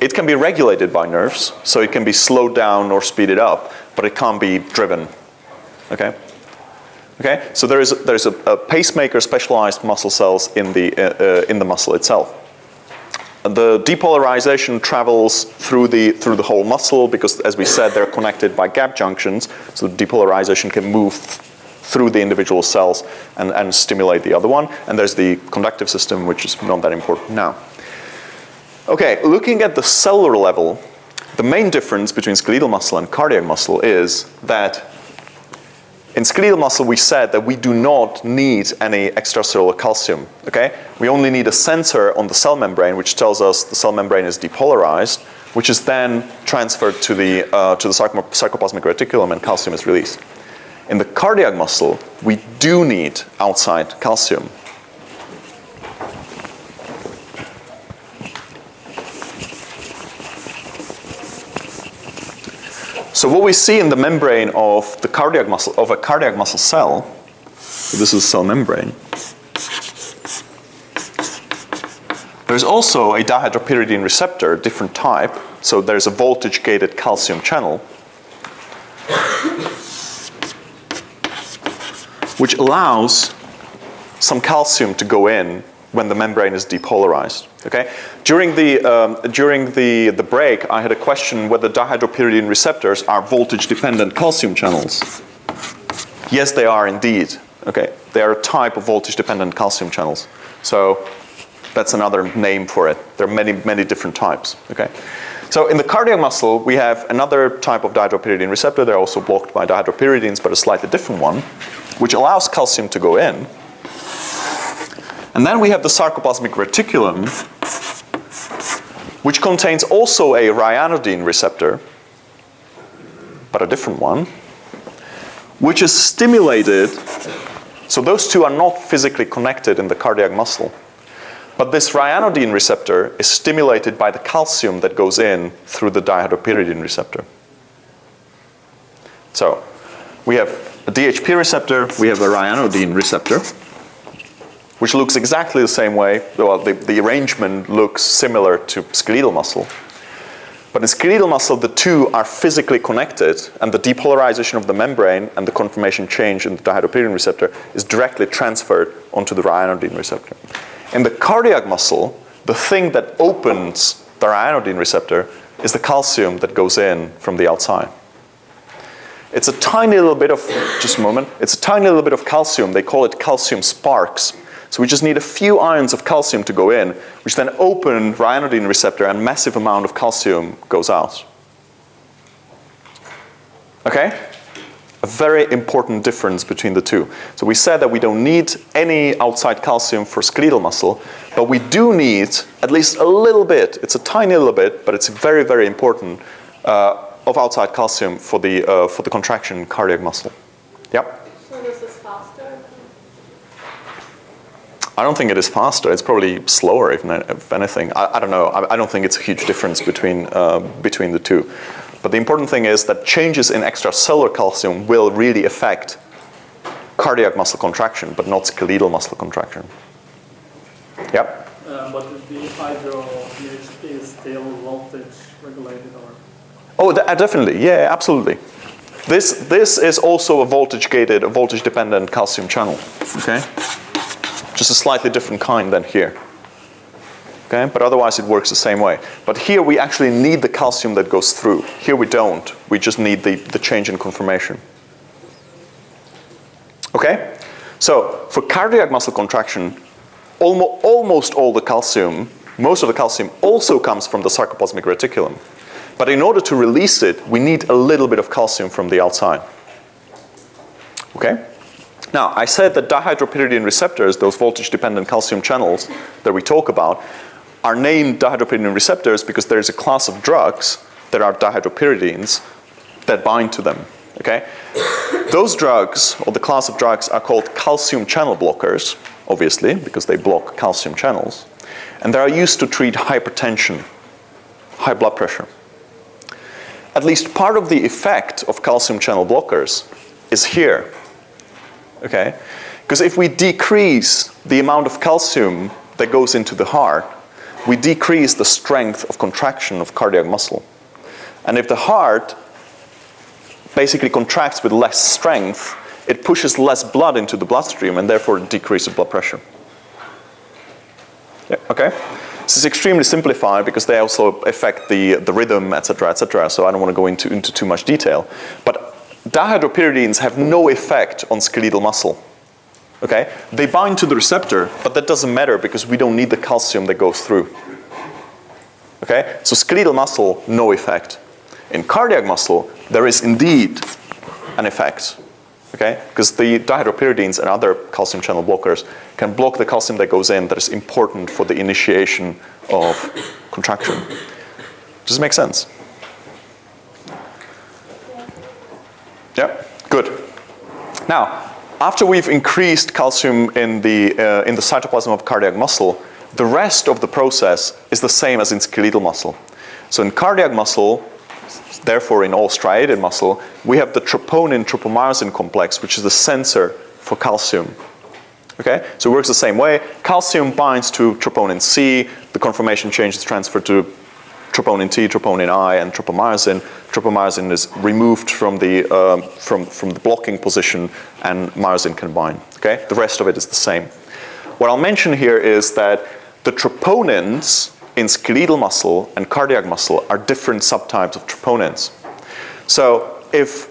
It can be regulated by nerves, so it can be slowed down or speeded up, but it can't be driven. Okay. Okay, so there's a pacemaker, specialized muscle cells in the muscle itself. The depolarization travels through the whole muscle because, as we said, they're connected by gap junctions. So the depolarization can move through the individual cells and stimulate the other one. And there's the conductive system, which is not that important now. Okay, looking at the cellular level, the main difference between skeletal muscle and cardiac muscle is that in skeletal muscle, we said that we do not need any extracellular calcium, okay? We only need a sensor on the cell membrane, which tells us the cell membrane is depolarized, which is then transferred to the sarcoplasmic reticulum, and calcium is released. In the cardiac muscle, we do need outside calcium. So what we see in the membrane of the cardiac muscle, of a cardiac muscle cell, so this is cell membrane, there's also a dihydropyridine receptor, different type, so there's a voltage-gated calcium channel, which allows some calcium to go in when the membrane is depolarized. Okay? During the break, I had a question whether dihydropyridine receptors are voltage-dependent calcium channels. Yes, they are indeed. Okay? They are a type of voltage-dependent calcium channels. So that's another name for it. There are many, many different types. Okay? So in the cardiac muscle, we have another type of dihydropyridine receptor. They're also blocked by dihydropyridines, but a slightly different one, which allows calcium to go in. And then we have the sarcoplasmic reticulum, which contains also a ryanodine receptor, but a different one, which is stimulated. So those two are not physically connected in the cardiac muscle. But this ryanodine receptor is stimulated by the calcium that goes in through the dihydropyridine receptor. So we have a DHP receptor, we have a ryanodine receptor, which looks exactly the same way. Well, the arrangement looks similar to skeletal muscle. But in skeletal muscle, the two are physically connected, and the depolarization of the membrane and the conformation change in the dihydropyridine receptor is directly transferred onto the ryanodine receptor. In the cardiac muscle, the thing that opens the ryanodine receptor is the calcium that goes in from the outside. It's a tiny little bit of, just a moment, it's a tiny little bit of calcium. They call it calcium sparks. So we just need a few ions of calcium to go in, which then open ryanodine receptor, and massive amount of calcium goes out. Okay? A very important difference between the two. So we said that we don't need any outside calcium for skeletal muscle, but we do need at least a little bit, it's a tiny little bit, but it's very, very important, of outside calcium for the contraction in cardiac muscle. Yep? So this is faster? I don't think it is faster. It's probably slower, if anything. I don't know. I don't think it's a huge difference between the two. But the important thing is that changes in extracellular calcium will really affect cardiac muscle contraction, but not skeletal muscle contraction. Yep? But the hydro DHP is still voltage regulated, or? Oh, definitely. Yeah, absolutely. This is also a voltage-gated, a voltage-dependent calcium channel. Okay? Just a slightly different kind than here. Okay? But otherwise it works the same way. But here we actually need the calcium that goes through. Here we don't. We just need the change in conformation. Okay? So for cardiac muscle contraction, almost all the calcium, most of the calcium also comes from the sarcoplasmic reticulum. But in order to release it, we need a little bit of calcium from the outside. Okay? Now, I said that dihydropyridine receptors, those voltage-dependent calcium channels that we talk about, are named dihydropyridine receptors because there is a class of drugs that are dihydropyridines that bind to them. Okay? Those drugs, or the class of drugs, are called calcium channel blockers, obviously, because they block calcium channels. And they are used to treat hypertension, high blood pressure. At least part of the effect of calcium channel blockers is here. Okay? Because if we decrease the amount of calcium that goes into the heart, we decrease the strength of contraction of cardiac muscle. And if the heart basically contracts with less strength, it pushes less blood into the bloodstream, and therefore it decreases blood pressure. Yeah, okay? This is extremely simplified because they also affect the rhythm, etc., so I don't want to go into too much detail. But dihydropyridines have no effect on skeletal muscle. Okay? They bind to the receptor, but that doesn't matter because we don't need the calcium that goes through. Okay? So skeletal muscle, no effect. In cardiac muscle, there is indeed an effect. Okay? Because the dihydropyridines and other calcium channel blockers can block the calcium that goes in that is important for the initiation of contraction. Does it make sense? Yeah? Good. Now, after we've increased calcium in the cytoplasm of cardiac muscle, the rest of the process is the same as in skeletal muscle. So in cardiac muscle, therefore in all striated muscle, we have the troponin-tropomyosin complex, which is the sensor for calcium. Okay, so it works the same way. Calcium binds to troponin C, the conformation change is transferred to troponin T, troponin I, and tropomyosin. Tropomyosin is removed from the blocking position, and myosin can bind. Okay, the rest of it is the same. What I'll mention here is that the troponins in skeletal muscle and cardiac muscle are different subtypes of troponins. So if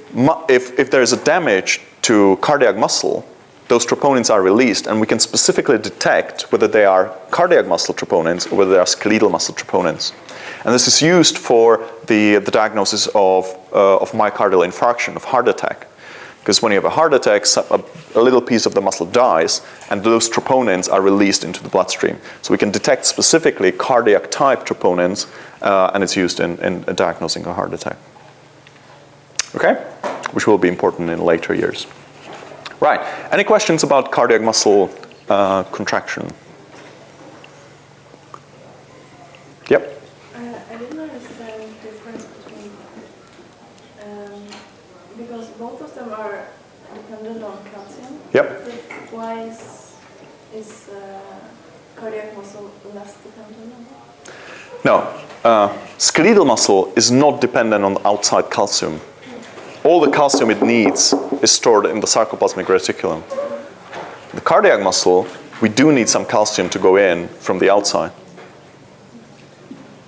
there is a damage to cardiac muscle, those troponins are released, and we can specifically detect whether they are cardiac muscle troponins or whether they are skeletal muscle troponins. And this is used for the diagnosis of myocardial infarction, of heart attack. Because when you have a heart attack, a little piece of the muscle dies, and those troponins are released into the bloodstream. So we can detect specifically cardiac type troponins, and it's used in diagnosing a heart attack. Okay? Which will be important in later years. Right. Any questions about cardiac muscle contraction? Yep. I didn't understand the difference between, because both of them are dependent on calcium. Yep. But why is cardiac muscle less dependent on that? No. Skeletal muscle is not dependent on outside calcium. All the calcium it needs is stored in the sarcoplasmic reticulum. The cardiac muscle, we do need some calcium to go in from the outside.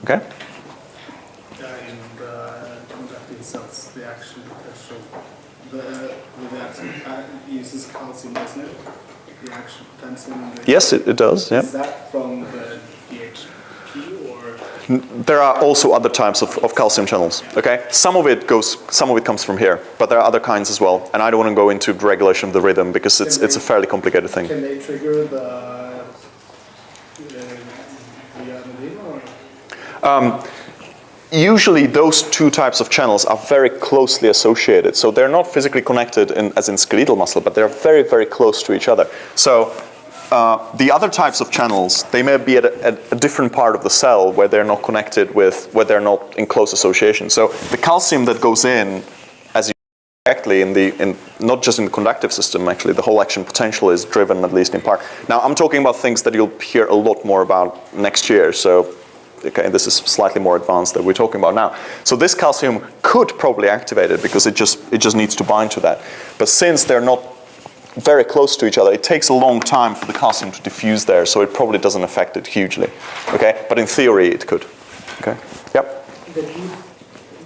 Okay? In the contracting cells, the action potential, the action uses calcium, doesn't it? The action potential. Yes, it does. Yeah. Is that from the DHP or? There are also other types of calcium channels. Okay, some of it comes from here, but there are other kinds as well. And I don't want to go into the regulation of the rhythm because it's a fairly complicated thing. Can they trigger the or? Usually those two types of channels are very closely associated. So they're not physically connected as in skeletal muscle, but they're very, very close to each other. So the other types of channels, they may be at a different part of the cell where they're not connected with, where they're not in close association. So the calcium that goes in, as you directly in not just in the conductive system, actually, the whole action potential is driven at least in part. Now, I'm talking about things that you'll hear a lot more about next year. So, okay, this is slightly more advanced that we're talking about now. So this calcium could probably activate it because it just needs to bind to that. But since they're not very close to each other, it takes a long time for the calcium to diffuse there, so it probably doesn't affect it hugely. Okay, but in theory it could. Okay. Yep.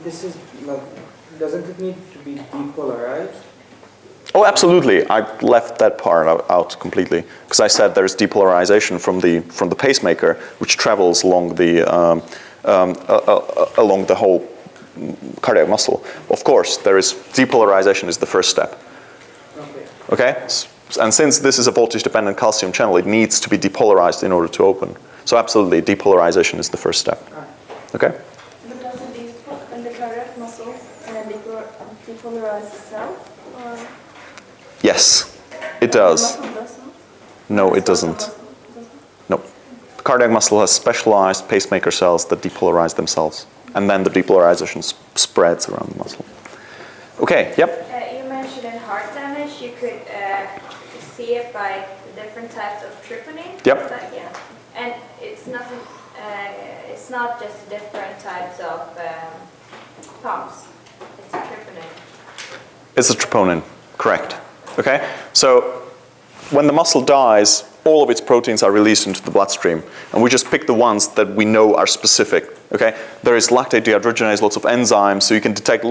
This is like, doesn't it need to be depolarized? Oh, absolutely. I left that part out completely because I said there's depolarization from the pacemaker, which travels along the whole cardiac muscle. Of course, depolarization is the first step. Okay, and since this is a voltage-dependent calcium channel, it needs to be depolarized in order to open. So absolutely, depolarization is the first step. Okay? But does the cardiac muscle depolarize itself? Or Yes, it does. the muscle does not? No, it doesn't. No. The cardiac muscle has specialized pacemaker cells that depolarize themselves, and then the depolarization spreads around the muscle. Okay, yep. You mentioned in heart damage, you could see it by the different types of troponin. Yep. Is that, yeah. And it's nothing. It's not just different types of pumps. It's a troponin. It's a troponin, correct. Okay, so when the muscle dies, all of its proteins are released into the bloodstream, and we just pick the ones that we know are specific. Okay, there is lactate dehydrogenase, lots of enzymes, so you can detect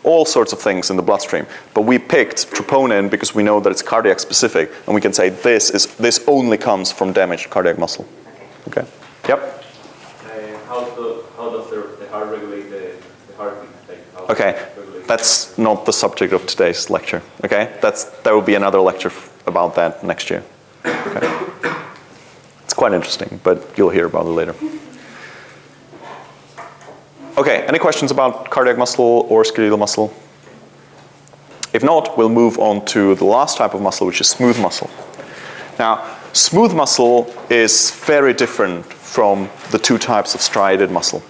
all sorts of things in the bloodstream. But we picked troponin because we know that it's cardiac specific, and we can say this only comes from damaged cardiac muscle. Okay. Yep. How does the heart regulate the heartbeat? Okay, that's not the subject of today's lecture. Okay, there will be another lecture about that next year. Okay. It's quite interesting, but you'll hear about it later. Okay, any questions about cardiac muscle or skeletal muscle? If not, we'll move on to the last type of muscle, which is smooth muscle. Now, smooth muscle is very different from the two types of striated muscle.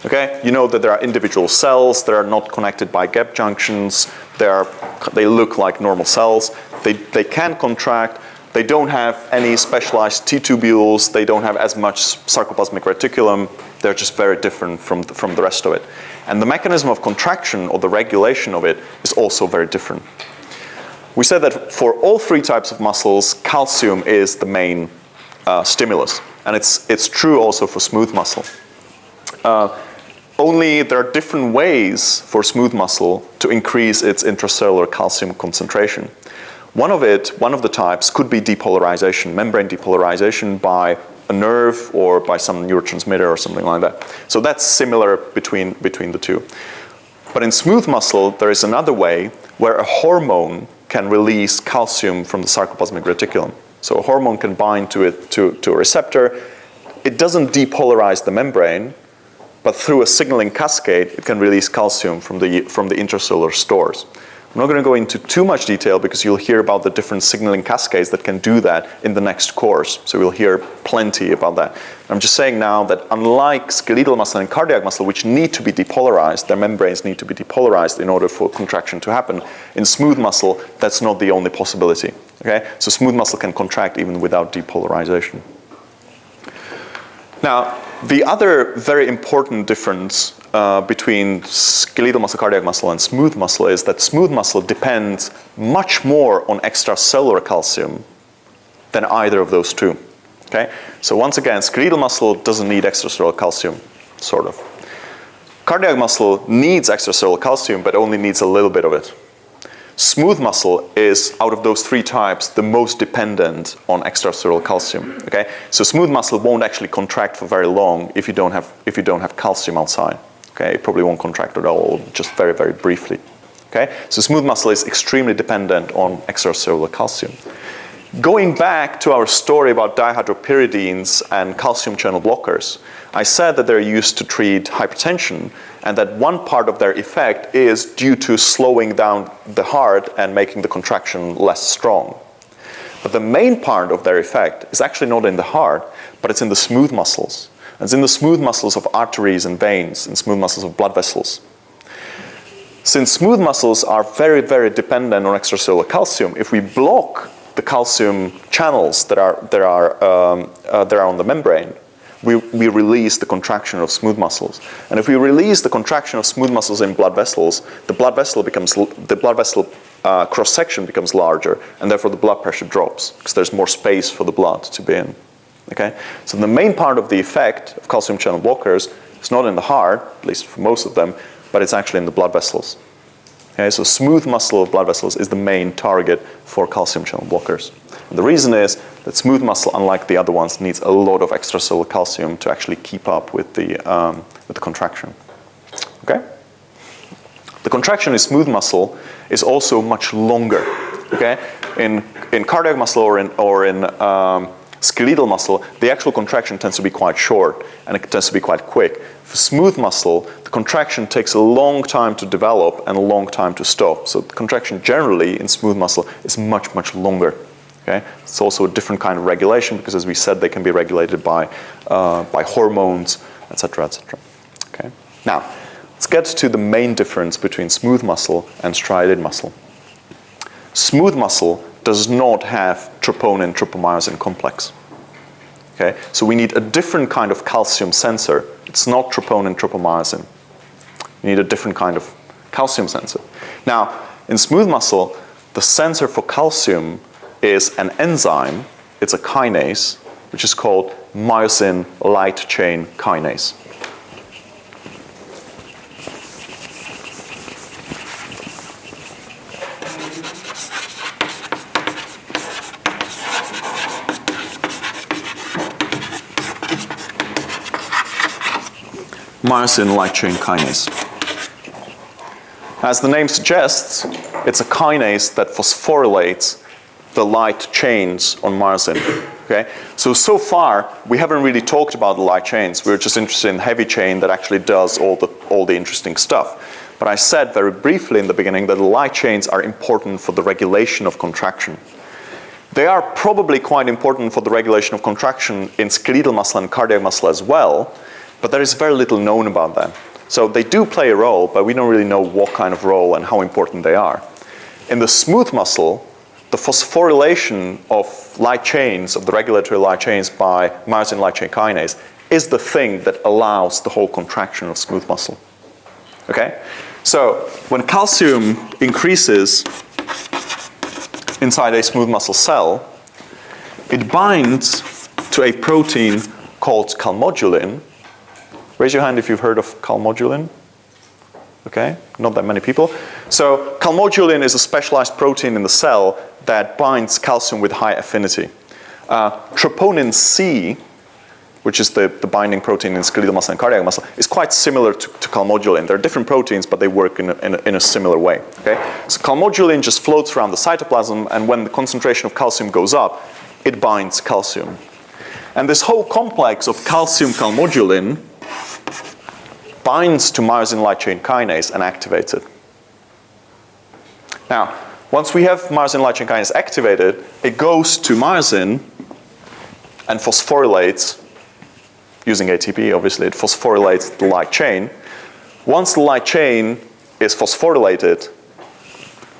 Okay, you know that there are individual cells that are not connected by gap junctions. They look like normal cells. They can contract. They don't have any specialized T-tubules. They don't have as much sarcoplasmic reticulum. They're just very different from the rest of it. And the mechanism of contraction or the regulation of it is also very different. We said that for all three types of muscles, calcium is the main stimulus. And it's true also for smooth muscle. Only there are different ways for smooth muscle to increase its intracellular calcium concentration. One of the types could be depolarization, membrane depolarization by a nerve or by some neurotransmitter or something like that. So that's similar between the two. But in smooth muscle, there is another way where a hormone can release calcium from the sarcoplasmic reticulum. So a hormone can bind to a receptor. It doesn't depolarize the membrane, but through a signaling cascade, it can release calcium from the intracellular stores. I'm not going to go into too much detail because you'll hear about the different signaling cascades that can do that in the next course. So we'll hear plenty about that. I'm just saying now that unlike skeletal muscle and cardiac muscle, which need to be depolarized, their membranes need to be depolarized in order for contraction to happen. In smooth muscle, that's not the only possibility. Okay? So smooth muscle can contract even without depolarization. Now, the other very important difference between skeletal muscle, cardiac muscle, and smooth muscle is that smooth muscle depends much more on extracellular calcium than either of those two. Okay? So once again, skeletal muscle doesn't need extracellular calcium, sort of. Cardiac muscle needs extracellular calcium, but only needs a little bit of it. Smooth muscle is, out of those three types, the most dependent on extracellular calcium. Okay? So smooth muscle won't actually contract for very long if you don't have calcium outside. Okay? It probably won't contract at all, just very, very briefly. Okay? So smooth muscle is extremely dependent on extracellular calcium. Going back to our story about dihydropyridines and calcium channel blockers, I said that they're used to treat hypertension and that one part of their effect is due to slowing down the heart and making the contraction less strong. But the main part of their effect is actually not in the heart, but it's in the smooth muscles. It's in the smooth muscles of arteries and veins and smooth muscles of blood vessels. Since smooth muscles are very, very dependent on extracellular calcium, if we block the calcium channels that are on the membrane, we release the contraction of smooth muscles. And if we release the contraction of smooth muscles in blood vessels, the blood vessel cross-section becomes larger, and therefore the blood pressure drops because there's more space for the blood to be in. Okay? So the main part of the effect of calcium channel blockers is not in the heart, at least for most of them, but it's actually in the blood vessels. Okay, so smooth muscle of blood vessels is the main target for calcium channel blockers. And the reason is that smooth muscle, unlike the other ones, needs a lot of extracellular calcium to actually keep up with the contraction. Okay? The contraction in smooth muscle is also much longer. Okay? In cardiac muscle or in skeletal muscle, the actual contraction tends to be quite short and it tends to be quite quick. For smooth muscle, the contraction takes a long time to develop and a long time to stop. So the contraction generally in smooth muscle is much, much longer. Okay? It's also a different kind of regulation because, as we said, they can be regulated by hormones, etc., etc. Okay? Now, let's get to the main difference between smooth muscle and striated muscle. Smooth muscle does not have troponin-tropomyosin complex. Okay? So we need a different kind of calcium sensor. It's not troponin-tropomyosin. You need a different kind of calcium sensor. Now, in smooth muscle, the sensor for calcium is an enzyme. It's a kinase, which is called myosin light chain kinase. Myosin light chain kinase. As the name suggests, it's a kinase that phosphorylates the light chains on myosin. Okay? So far, we haven't really talked about the light chains. We're just interested in the heavy chain that actually does all the interesting stuff. But I said very briefly in the beginning that the light chains are important for the regulation of contraction. They are probably quite important for the regulation of contraction in skeletal muscle and cardiac muscle as well, But there is very little known about them. So they do play a role, but we don't really know what kind of role and how important they are. In the smooth muscle, the phosphorylation of light chains, of the regulatory light chains by myosin light chain kinase, is the thing that allows the whole contraction of smooth muscle. Okay? So when calcium increases inside a smooth muscle cell, it binds to a protein called calmodulin. Raise your hand if you've heard of calmodulin. Okay, not that many people. So calmodulin is a specialized protein in the cell that binds calcium with high affinity. Troponin C, which is the binding protein in skeletal muscle and cardiac muscle, is quite similar to calmodulin. They're different proteins, but they work in a similar way. Okay? So calmodulin just floats around the cytoplasm, and when the concentration of calcium goes up, it binds calcium. And this whole complex of calcium-calmodulin binds to myosin light chain kinase and activates it. Now, once we have myosin light chain kinase activated, it goes to myosin and phosphorylates, using ATP obviously, it phosphorylates the light chain. Once the light chain is phosphorylated,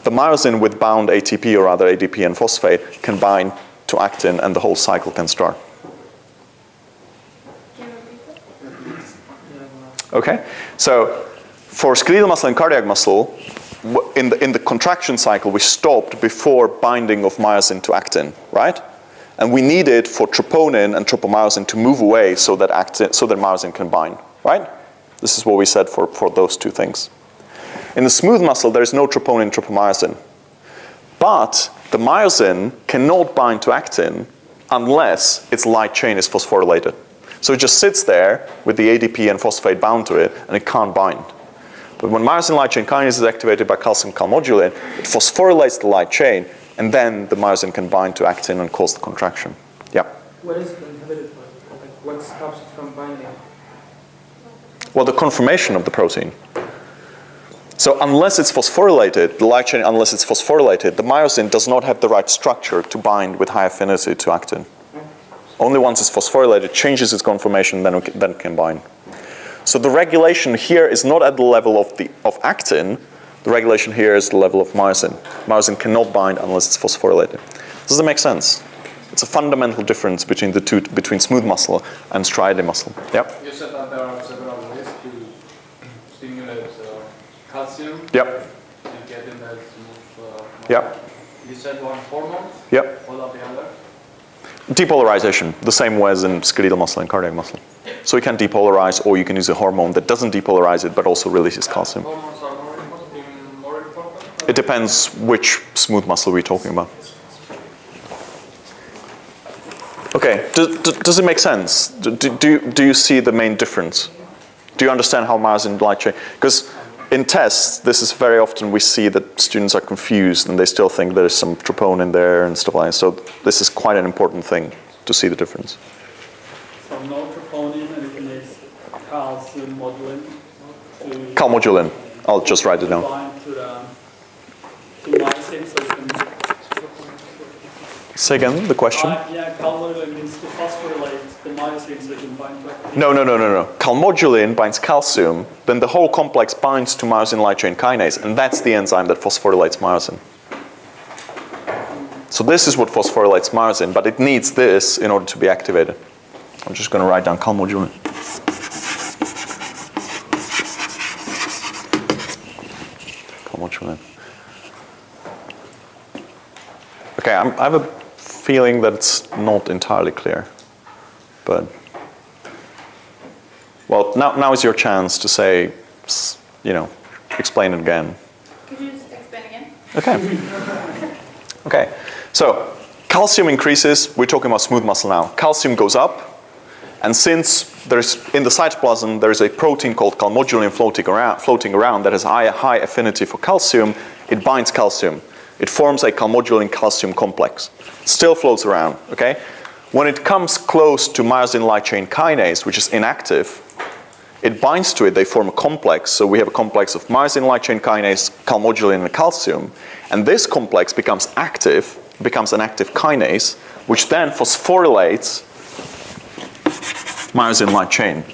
the myosin with bound ATP, or rather ADP and phosphate, can bind to actin and the whole cycle can start. Okay, so for skeletal muscle and cardiac muscle, in the contraction cycle, we stopped before binding of myosin to actin, right? And we needed for troponin and tropomyosin to move away so that myosin can bind, right? This is what we said for those two things. In the smooth muscle, there is no troponin, tropomyosin. But the myosin cannot bind to actin unless its light chain is phosphorylated. So it just sits there with the ADP and phosphate bound to it, and it can't bind. But when myosin light chain kinase is activated by calcium calmodulin, it phosphorylates the light chain, and then the myosin can bind to actin and cause the contraction. Yeah? What is it inhibited by? Like, what stops it from binding? Well, the conformation of the protein. So unless it's phosphorylated, the light chain, unless it's phosphorylated, the myosin does not have the right structure to bind with high affinity to actin. Only once it's phosphorylated, changes its conformation, then it can bind. So the regulation here is not at the level of actin. The regulation here is the level of myosin. Myosin cannot bind unless it's phosphorylated. Does that make sense? It's a fundamental difference between the two, between smooth muscle and striated muscle. Yep. You said that there are several ways to stimulate calcium. Yep. To get in that smooth. Yep. You said one hormone. Yep. What are the other? Depolarization, the same way as in skeletal muscle and cardiac muscle. So you can depolarize, or you can use a hormone that doesn't depolarize it, but also releases calcium. Hormones are more important? It depends which smooth muscle we're talking about. Okay, does it make sense? Do you see the main difference? Do you understand how myosin light chain? Because in tests, this is very often we see that students are confused and they still think there's some troponin there and stuff like that. So this is quite an important thing to see the difference. So no troponin, and it makes calcium modulin to Calmodulin. I'll just write it down. bind to myosin, so you can. Say again the question. Yeah, calmodulin means to phosphorylate the myosin so you can bind to actin. No. Calmodulin binds calcium, then the whole complex binds to myosin light chain kinase, and that's the enzyme that phosphorylates myosin. So this is what phosphorylates myosin, but it needs this in order to be activated. I'm just going to write down calmodulin. Calmodulin. Okay, I have a feeling that it's not entirely clear, but well, now is your chance to say, explain it again. Could you just explain again? Okay. Okay. So calcium increases. We're talking about smooth muscle now. Calcium goes up, and since there's in the cytoplasm there is a protein called calmodulin floating around that has high affinity for calcium, it binds calcium. It forms a calmodulin calcium complex. It still floats around. Okay. When it comes close to myosin light chain kinase, which is inactive, it binds to it, they form a complex. So we have a complex of myosin light chain kinase, calmodulin, and calcium. And this complex becomes active, becomes an active kinase, which then phosphorylates myosin light chain.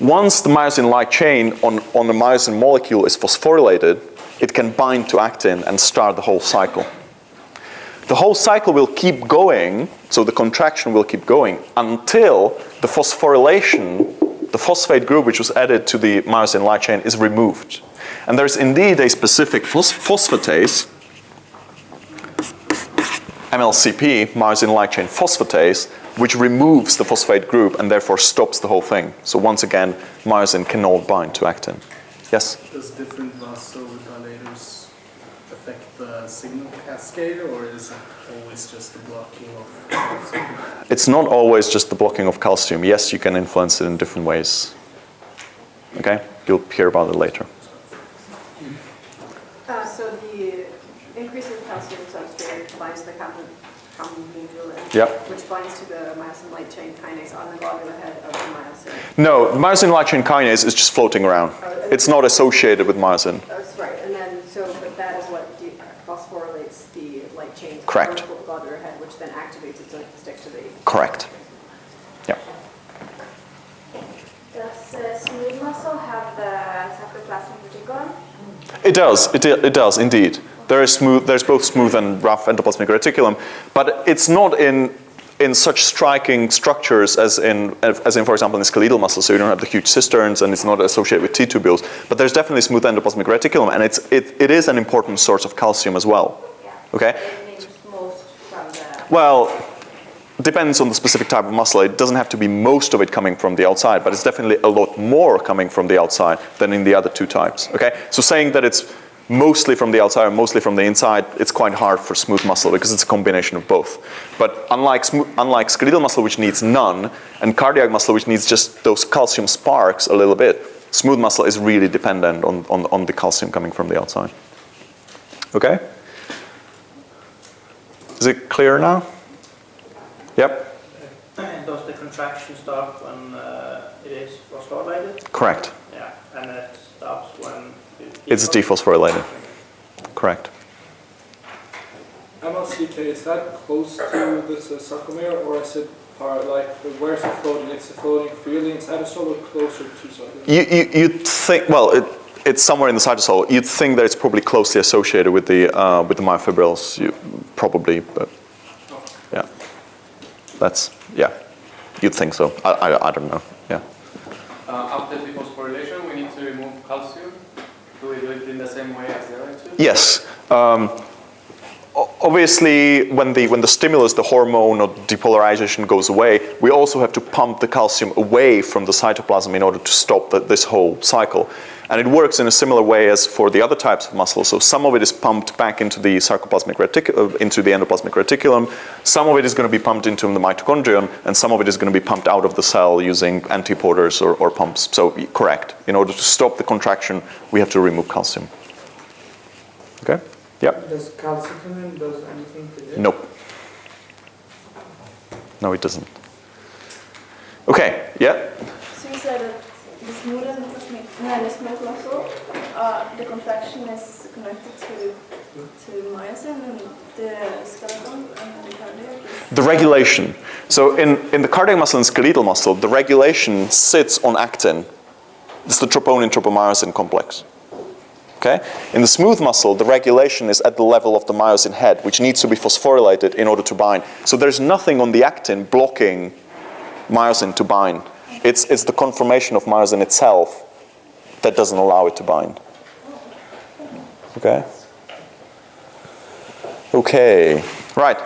Once the myosin light chain on the myosin molecule is phosphorylated, it can bind to actin and start the whole cycle. The whole cycle will keep going, so the contraction will keep going until the phosphorylation, the phosphate group which was added to the myosin light chain, is removed. And there's indeed a specific phosphatase, MLCP, myosin light chain phosphatase, which removes the phosphate group and therefore stops the whole thing. So once again, myosin cannot bind to actin. Yes? Does different vasodilators affect the signal cascade, or is it always just the blocking of calcium? It's not always just the blocking of calcium. Yes, you can influence it in different ways. Okay? You'll hear about it later. So the increase in calcium substrate binds the common globulin, Yep. which binds to the myosin light chain kinase on the globular head of the myosin. No, myosin light chain kinase is just floating around. It's not associated with myosin. That's right, and then but that is what phosphorylates the light chain. Correct. On the globular head, which then activates it so it can stick to the. Correct. Yeah. Does smooth muscle have the sarcoplasmic reticulum? It does. It does indeed. There's both smooth and rough endoplasmic reticulum, but it's not in such striking structures as in, for example, in the skeletal muscle. So you don't have the huge cisterns, and it's not associated with T-tubules. But there's definitely smooth endoplasmic reticulum, and it is an important source of calcium as well. Yeah. Okay. It means most from the. Well, depends on the specific type of muscle. It doesn't have to be most of it coming from the outside, but it's definitely a lot more coming from the outside than in the other two types. Okay. So saying that it's mostly from the outside or mostly from the inside, it's quite hard for smooth muscle because it's a combination of both. But unlike skeletal muscle, which needs none, and cardiac muscle, which needs just those calcium sparks a little bit, smooth muscle is really dependent on the calcium coming from the outside. Okay? Is it clear now? Yep. Does the contraction stop when it is phosphorylated? Correct. Yeah, and it stops when It's dephosphorylated. Correct. MLCK, is that close to this sarcomere, or is it where's it floating? It's floating freely in cytosol or closer to cytosol? You'd think, well, it's somewhere in the cytosol. You'd think that it's probably closely associated with the myofibrils, probably, but yeah. Yeah. You'd think so. I don't know. Yeah. After dephosphorylation, we need to remove calcium. Do we do it in the same way as the other two? Yes. Obviously, when the stimulus, the hormone or depolarization goes away, we also have to pump the calcium away from the cytoplasm in order to stop this whole cycle. And it works in a similar way as for the other types of muscle. So some of it is pumped back into the into the endoplasmic reticulum. Some of it is going to be pumped into the mitochondrion, and some of it is going to be pumped out of the cell using antiporters or pumps. So correct. In order to stop the contraction, we have to remove calcium. Okay? Yep. Does calcitonin does anything to this? Nope. No, it doesn't. Okay. Yeah. So you said that the smooth muscle, the contraction is connected to myosin, and the skeleton and the cardiac is... The regulation. So in the cardiac muscle and skeletal muscle, the regulation sits on actin. It's the troponin-tropomyosin complex. Okay? In the smooth muscle, the regulation is at the level of the myosin head, which needs to be phosphorylated in order to bind. So there's nothing on the actin blocking myosin to bind. It's the conformation of myosin itself that doesn't allow it to bind. Okay? Okay. Right.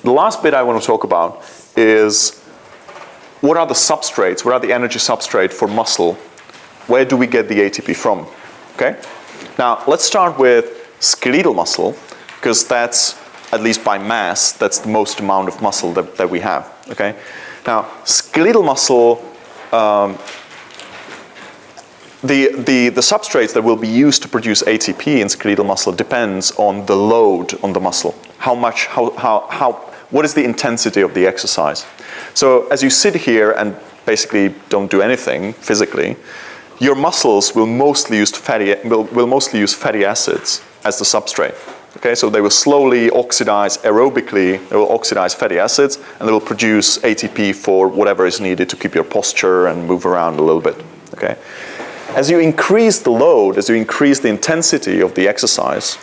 The last bit I want to talk about is what are the substrates, what are the energy substrate for muscle? Where do we get the ATP from? Okay? Now, let's start with skeletal muscle, because that's, at least by mass, that's the most amount of muscle that we have. Okay? Now, skeletal muscle, the substrates that will be used to produce ATP in skeletal muscle depends on the load on the muscle. What is the intensity of the exercise? So as you sit here and basically don't do anything physically, your muscles will mostly use fatty acids as the substrate. Okay, so they will slowly oxidize aerobically, they will oxidize fatty acids, and they will produce ATP for whatever is needed to keep your posture and move around a little bit. Okay? As you increase the load, as you increase the intensity of the exercise,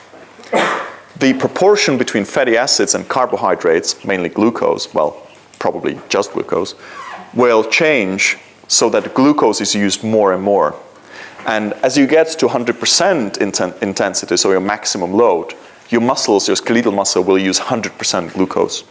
the proportion between fatty acids and carbohydrates, mainly glucose, well, probably just glucose, will change so that glucose is used more and more. And as you get to 100% intensity, so your maximum load, your muscles, your skeletal muscle will use 100% glucose.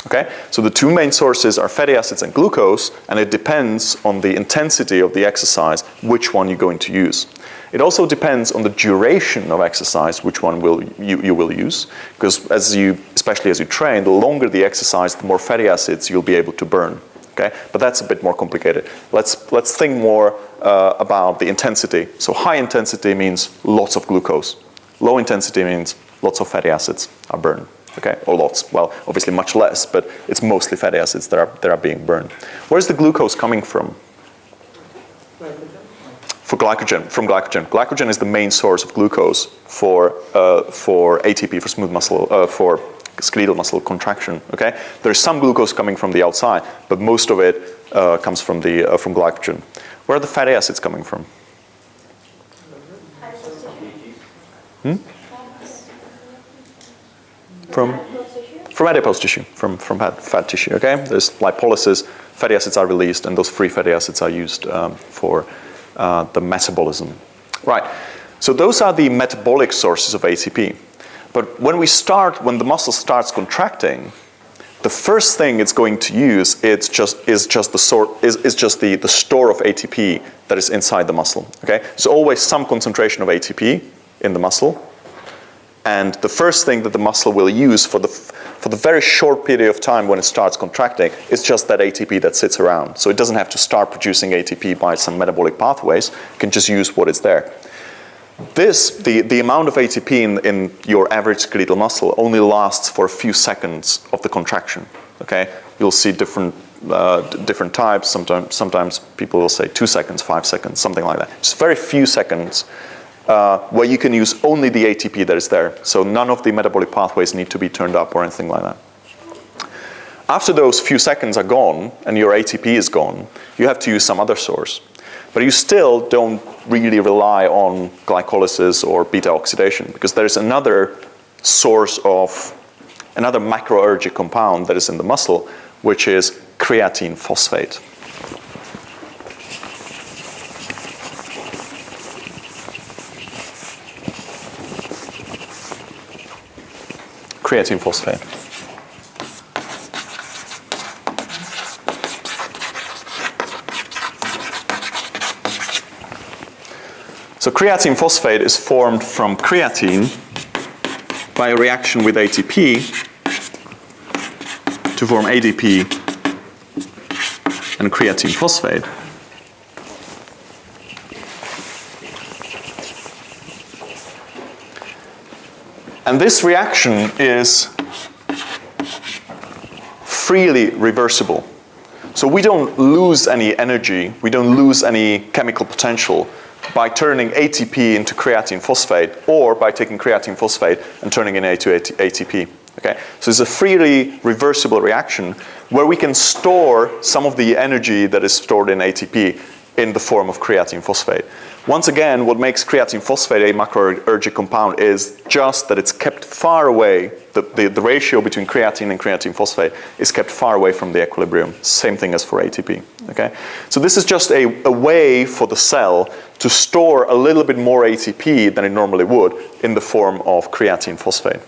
Okay? So the two main sources are fatty acids and glucose, and it depends on the intensity of the exercise which one you're going to use. It also depends on the duration of exercise which one you will use, because especially as you train, the longer the exercise, the more fatty acids you'll be able to burn. Okay? But that's a bit more complicated. Let's think more about the intensity. So high intensity means lots of glucose. Low intensity means lots of fatty acids are burned. Okay, or lots. Well, obviously much less, but it's mostly fatty acids that are being burned. Where's the glucose coming from? From glycogen. Glycogen is the main source of glucose for ATP, for smooth muscle, for skeletal muscle contraction. Okay, there's some glucose coming from the outside, but most of it comes from glycogen. Where are the fatty acids coming from? From adipose tissue, from fat tissue, okay? There's lipolysis, fatty acids are released, and those free fatty acids are used for the metabolism. Right, so those are the metabolic sources of ATP. But when the muscle starts contracting, the first thing it's going to use is just the store of ATP that is inside the muscle, okay? So always some concentration of ATP in the muscle. And the first thing that the muscle will use for the very short period of time when it starts contracting is just that ATP that sits around. So it doesn't have to start producing ATP by some metabolic pathways. It can just use what is there. The amount of ATP in your average skeletal muscle only lasts for a few seconds of the contraction. Okay, you'll see different types. Sometimes people will say 2 seconds, 5 seconds, something like that. Just very few seconds. Where you can use only the ATP that is there. So none of the metabolic pathways need to be turned up or anything like that. After those few seconds are gone and your ATP is gone, you have to use some other source. But you still don't really rely on glycolysis or beta oxidation, because there's another source of another macroergic compound that is in the muscle, which is creatine phosphate. Creatine phosphate. So creatine phosphate is formed from creatine by a reaction with ATP to form ADP and creatine phosphate. And this reaction is freely reversible. So we don't lose any energy, we don't lose any chemical potential by turning ATP into creatine phosphate, or by taking creatine phosphate and turning it into ATP. Okay? So it's a freely reversible reaction where we can store some of the energy that is stored in ATP in the form of creatine phosphate. Once again, what makes creatine phosphate a macroergic compound is just that it's kept far away. The ratio between creatine and creatine phosphate is kept far away from the equilibrium. Same thing as for ATP. Okay? So this is just a way for the cell to store a little bit more ATP than it normally would in the form of creatine phosphate.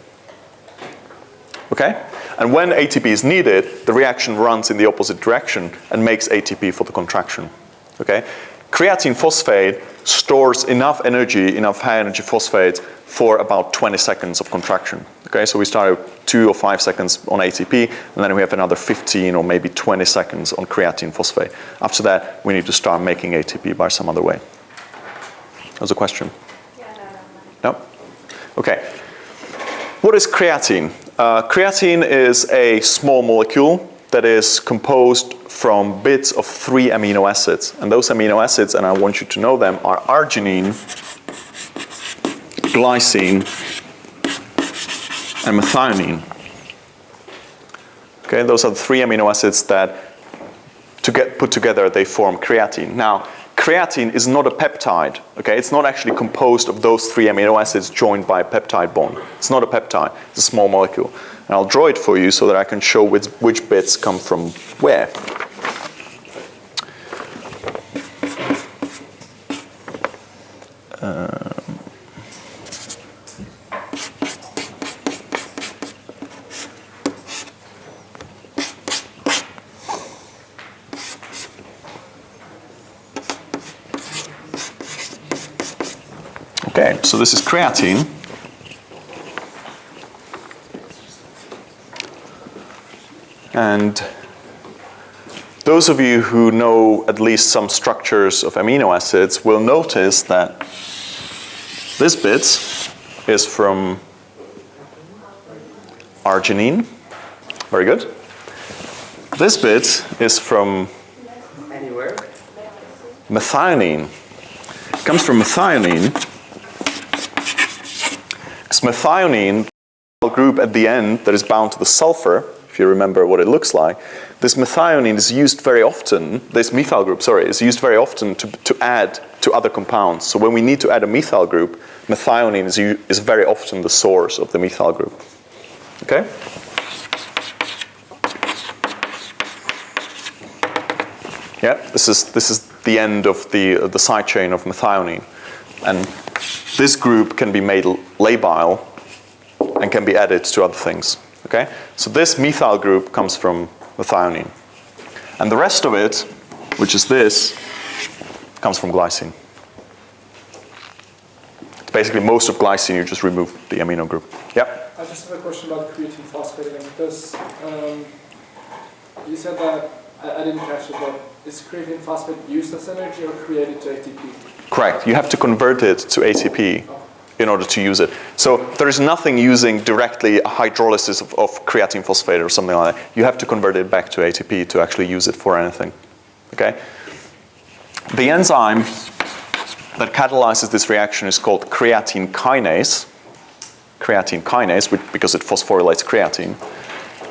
Okay? And when ATP is needed, the reaction runs in the opposite direction and makes ATP for the contraction. Okay? Creatine phosphate stores enough energy, enough high energy phosphates for about 20 seconds of contraction. Okay, so we start at 2 or 5 seconds on ATP, and then we have another 15 or maybe 20 seconds on creatine phosphate. After that, we need to start making ATP by some other way. That was a question? No? Okay. What is creatine? Creatine is a small molecule that is composed from bits of 3 amino acids. And those amino acids, and I want you to know them, are arginine, glycine, and methionine. Okay, those are the 3 amino acids that, to get put together, they form creatine. Now, creatine is not a peptide. Okay, it's not actually composed of those 3 amino acids joined by a peptide bond. It's not a peptide. It's a small molecule. And I'll draw it for you so that I can show which bits come from where. Okay, so this is creatine. And those of you who know at least some structures of amino acids will notice that this bit is from arginine. Very good. This bit is from Anywhere? methionine. It comes from methionine. Because methionine, the group at the end that is bound to the sulfur, if you remember what it looks like, this methionine is used very often, this methyl group, sorry, is used very often to add to other compounds. So when we need to add a methyl group, methionine is very often the source of the methyl group. Okay? Yeah, this is the end of the side chain of methionine. And this group can be made labile and can be added to other things. Okay? So this methyl group comes from methionine. And the rest of it, which is this, comes from glycine. It's basically most of glycine, you just remove the amino group. Yep? I just have a question about creatine phosphate again, because you said that, I didn't catch it, but is creatine phosphate used as energy or created to ATP? Correct. You have to convert it to ATP in order to use it. So there is nothing using directly a hydrolysis of creatine phosphate or something like that. You have to convert it back to ATP to actually use it for anything. Okay? The enzyme that catalyzes this reaction is called creatine kinase. Creatine kinase, because it phosphorylates creatine.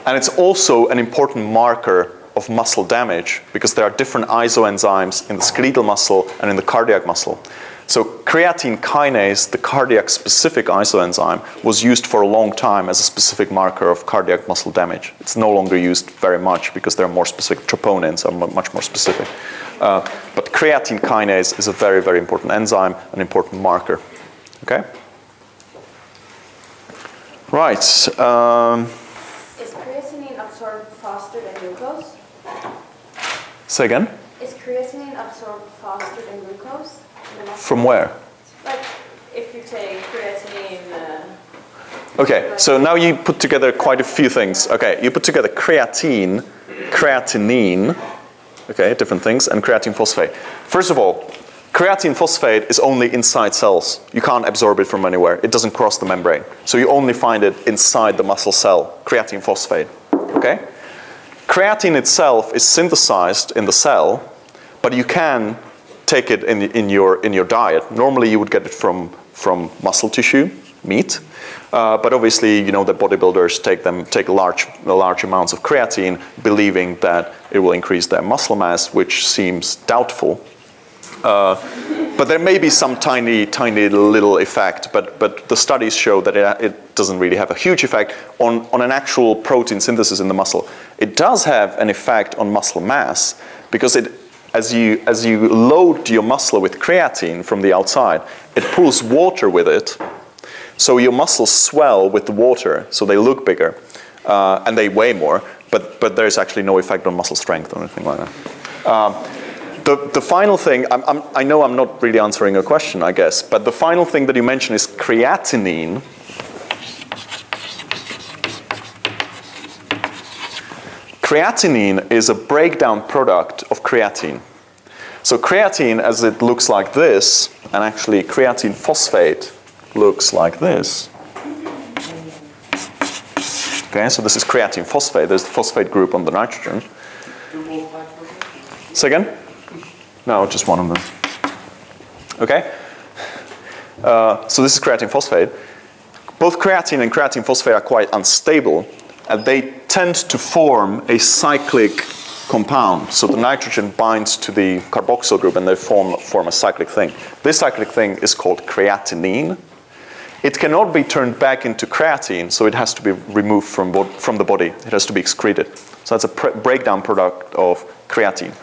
And it's also an important marker of muscle damage because there are different isoenzymes in the skeletal muscle and in the cardiac muscle. So creatine kinase, the cardiac specific isoenzyme, was used for a long time as a specific marker of cardiac muscle damage. It's no longer used very much because there are more specific, troponins are much more specific. But creatine kinase is a very, very important enzyme, an important marker. Okay? Right. Is creatinine absorbed faster than glucose? Say again? Is creatinine absorbed faster than glucose? From where? Like, if you take creatinine, Okay, so now you put together quite a few things. Okay, you put together creatine, creatinine, okay, different things, and creatine phosphate. First of all, creatine phosphate is only inside cells. You can't absorb it from anywhere. It doesn't cross the membrane. So you only find it inside the muscle cell, creatine phosphate, okay? Creatine itself is synthesized in the cell, but you can take it in your diet. Normally you would get it from muscle tissue, meat, but obviously you know that bodybuilders take large amounts of creatine, believing that it will increase their muscle mass, which seems doubtful. But there may be some tiny little effect, but the studies show that it doesn't really have a huge effect on an actual protein synthesis in the muscle. It does have an effect on muscle mass because as you load your muscle with creatine from the outside, it pulls water with it, so your muscles swell with the water, so they look bigger and they weigh more, but there's actually no effect on muscle strength or anything like that. The final thing, I know I'm not really answering a question, I guess, but the final thing that you mentioned is creatinine. Creatinine is a breakdown product of creatine. So creatine, as it looks like this, and actually creatine phosphate looks like this. Okay, so this is creatine phosphate. There's the phosphate group on the nitrogen. Say again? No, just one of them. Okay? So this is creatine phosphate. both creatine and creatine phosphate are quite unstable, and they tend to form a cyclic compound. So the nitrogen binds to the carboxyl group and they form a cyclic thing. This cyclic thing is called creatinine. It cannot be turned back into creatine, so it has to be removed from the body. It has to be excreted. So that's a breakdown product of creatine.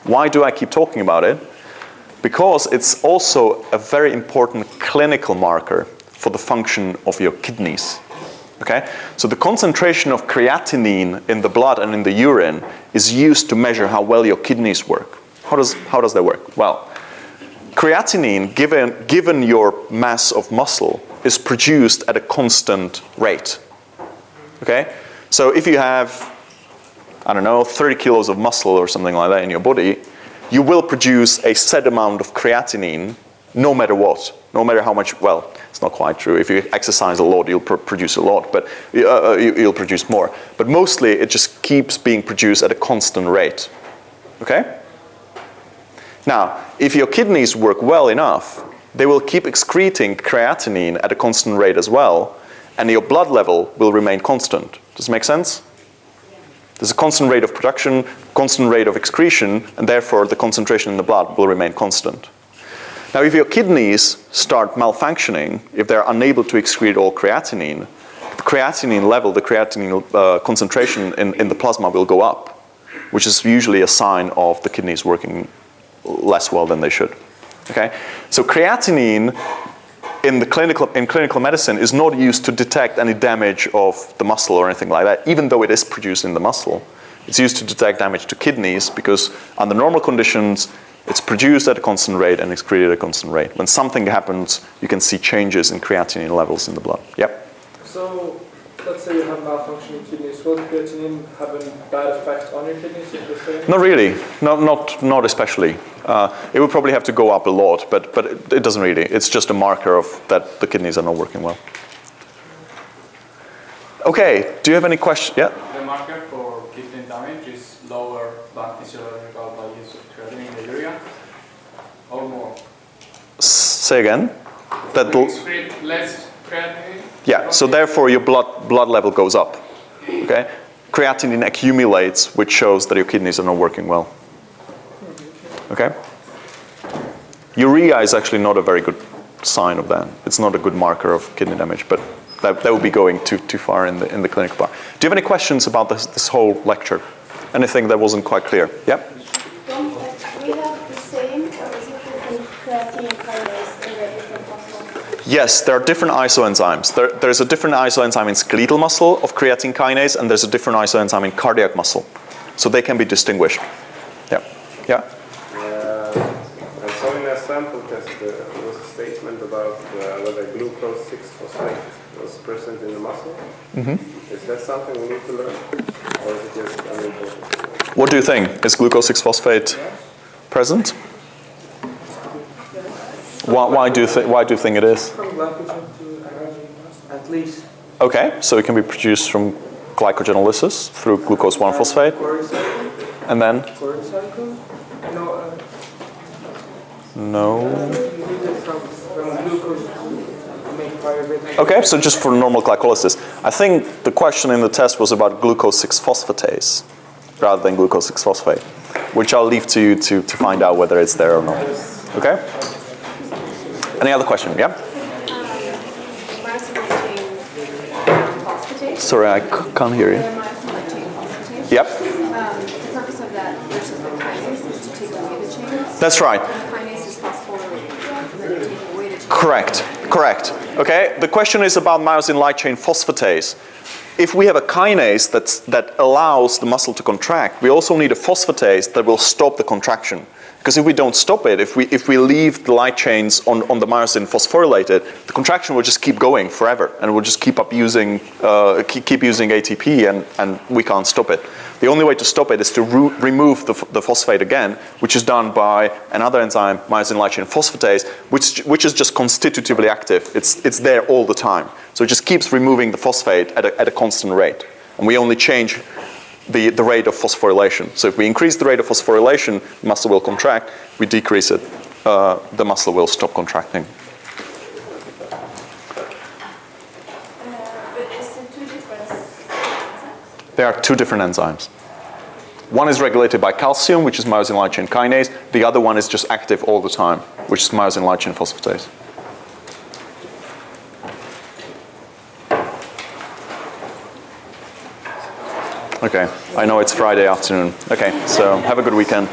Why do I keep talking about it? Because it's also a very important clinical marker for the function of your kidneys. Okay? So the concentration of creatinine in the blood and in the urine is used to measure how well your kidneys work. How does that work? Well, creatinine, given your mass of muscle, is produced at a constant rate. Okay? So if you have, I don't know, 30 kilos of muscle or something like that in your body, you will produce a set amount of creatinine no matter what, no matter how much, well, it's not quite true. If you exercise a lot, you'll produce a lot, but you'll produce more. But mostly, it just keeps being produced at a constant rate. Okay? Now, if your kidneys work well enough, they will keep excreting creatinine at a constant rate as well, and your blood level will remain constant. Does it make sense? There's a constant rate of production, constant rate of excretion, and therefore the concentration in the blood will remain constant. Now, if your kidneys start malfunctioning, if they're unable to excrete all creatinine, the creatinine level, the creatinine concentration in the plasma will go up, which is usually a sign of the kidneys working less well than they should. Okay? So creatinine in clinical medicine is not used to detect any damage of the muscle or anything like that, even though it is produced in the muscle. It's used to detect damage to kidneys because under normal conditions, it's produced at a constant rate and excreted at a constant rate. When something happens, you can see changes in creatinine levels in the blood. Yep? So, let's say you have malfunctioning kidneys. Will creatinine have a bad effect on your kidneys? Not really. Not especially. It would probably have to go up a lot, but it doesn't really. It's just a marker of that the kidneys are not working well. Okay, do you have any questions? Yeah? The marker for kidney damage is lower than physiological values of creatinine in the urea, or more? Say again? That We excrete less creatinine? Yeah, so therefore your blood level goes up. Okay? Creatinine accumulates, which shows that your kidneys are not working well. Okay? Urea is actually not a very good sign of that. It's not a good marker of kidney damage, but that would be going too far in the clinical part. Do you have any questions about this whole lecture? Anything that wasn't quite clear? Yep? We have the same, or is it different creatine kinase in the different muscles? Yes, there are different isoenzymes. There's a different isoenzyme in skeletal muscle of creatine kinase, and there's a different isoenzyme in cardiac muscle. So they can be distinguished. Yeah. Yeah? I saw in a sample test there was a statement about whether glucose 6-phosphate was present in the muscle. Mm-hmm. Is that something we need to learn, or is it just unimportant? What do you think? Is glucose 6-phosphate present? Why do you think it is? From glycogen to at least. Okay, so it can be produced from glycogenolysis through glucose 1-phosphate, and then? No. Okay, so just for normal glycolysis. I think the question in the test was about glucose 6-phosphatase rather than glucose 6-phosphate, which I'll leave to you to find out whether it's there or not. Okay? Any other question? Yeah? Sorry, I can't hear you. Yep. The purpose of that versus the kinase is to take away the chains. That's right. The kinase is phosphorylated, and then you take away the chains. Correct. Okay, the question is about myosin light chain phosphatase. If we have a kinase that allows the muscle to contract, we also need a phosphatase that will stop the contraction. Because if we don't stop it, if we leave the light chains on the myosin phosphorylated, the contraction will just keep going forever, and we'll just keep using ATP, and we can't stop it. The only way to stop it is to remove the phosphate again, which is done by another enzyme, myosin light chain phosphatase, which is just constitutively active. It's there all the time, so it just keeps removing the phosphate at a constant rate, and we only change the rate of phosphorylation. So if we increase the rate of phosphorylation, the muscle will contract. If we decrease it, the muscle will stop contracting. There are two different enzymes. One is regulated by calcium, which is myosin light chain kinase. The other one is just active all the time, which is myosin light chain phosphatase. Okay, I know it's Friday afternoon. Okay, so have a good weekend.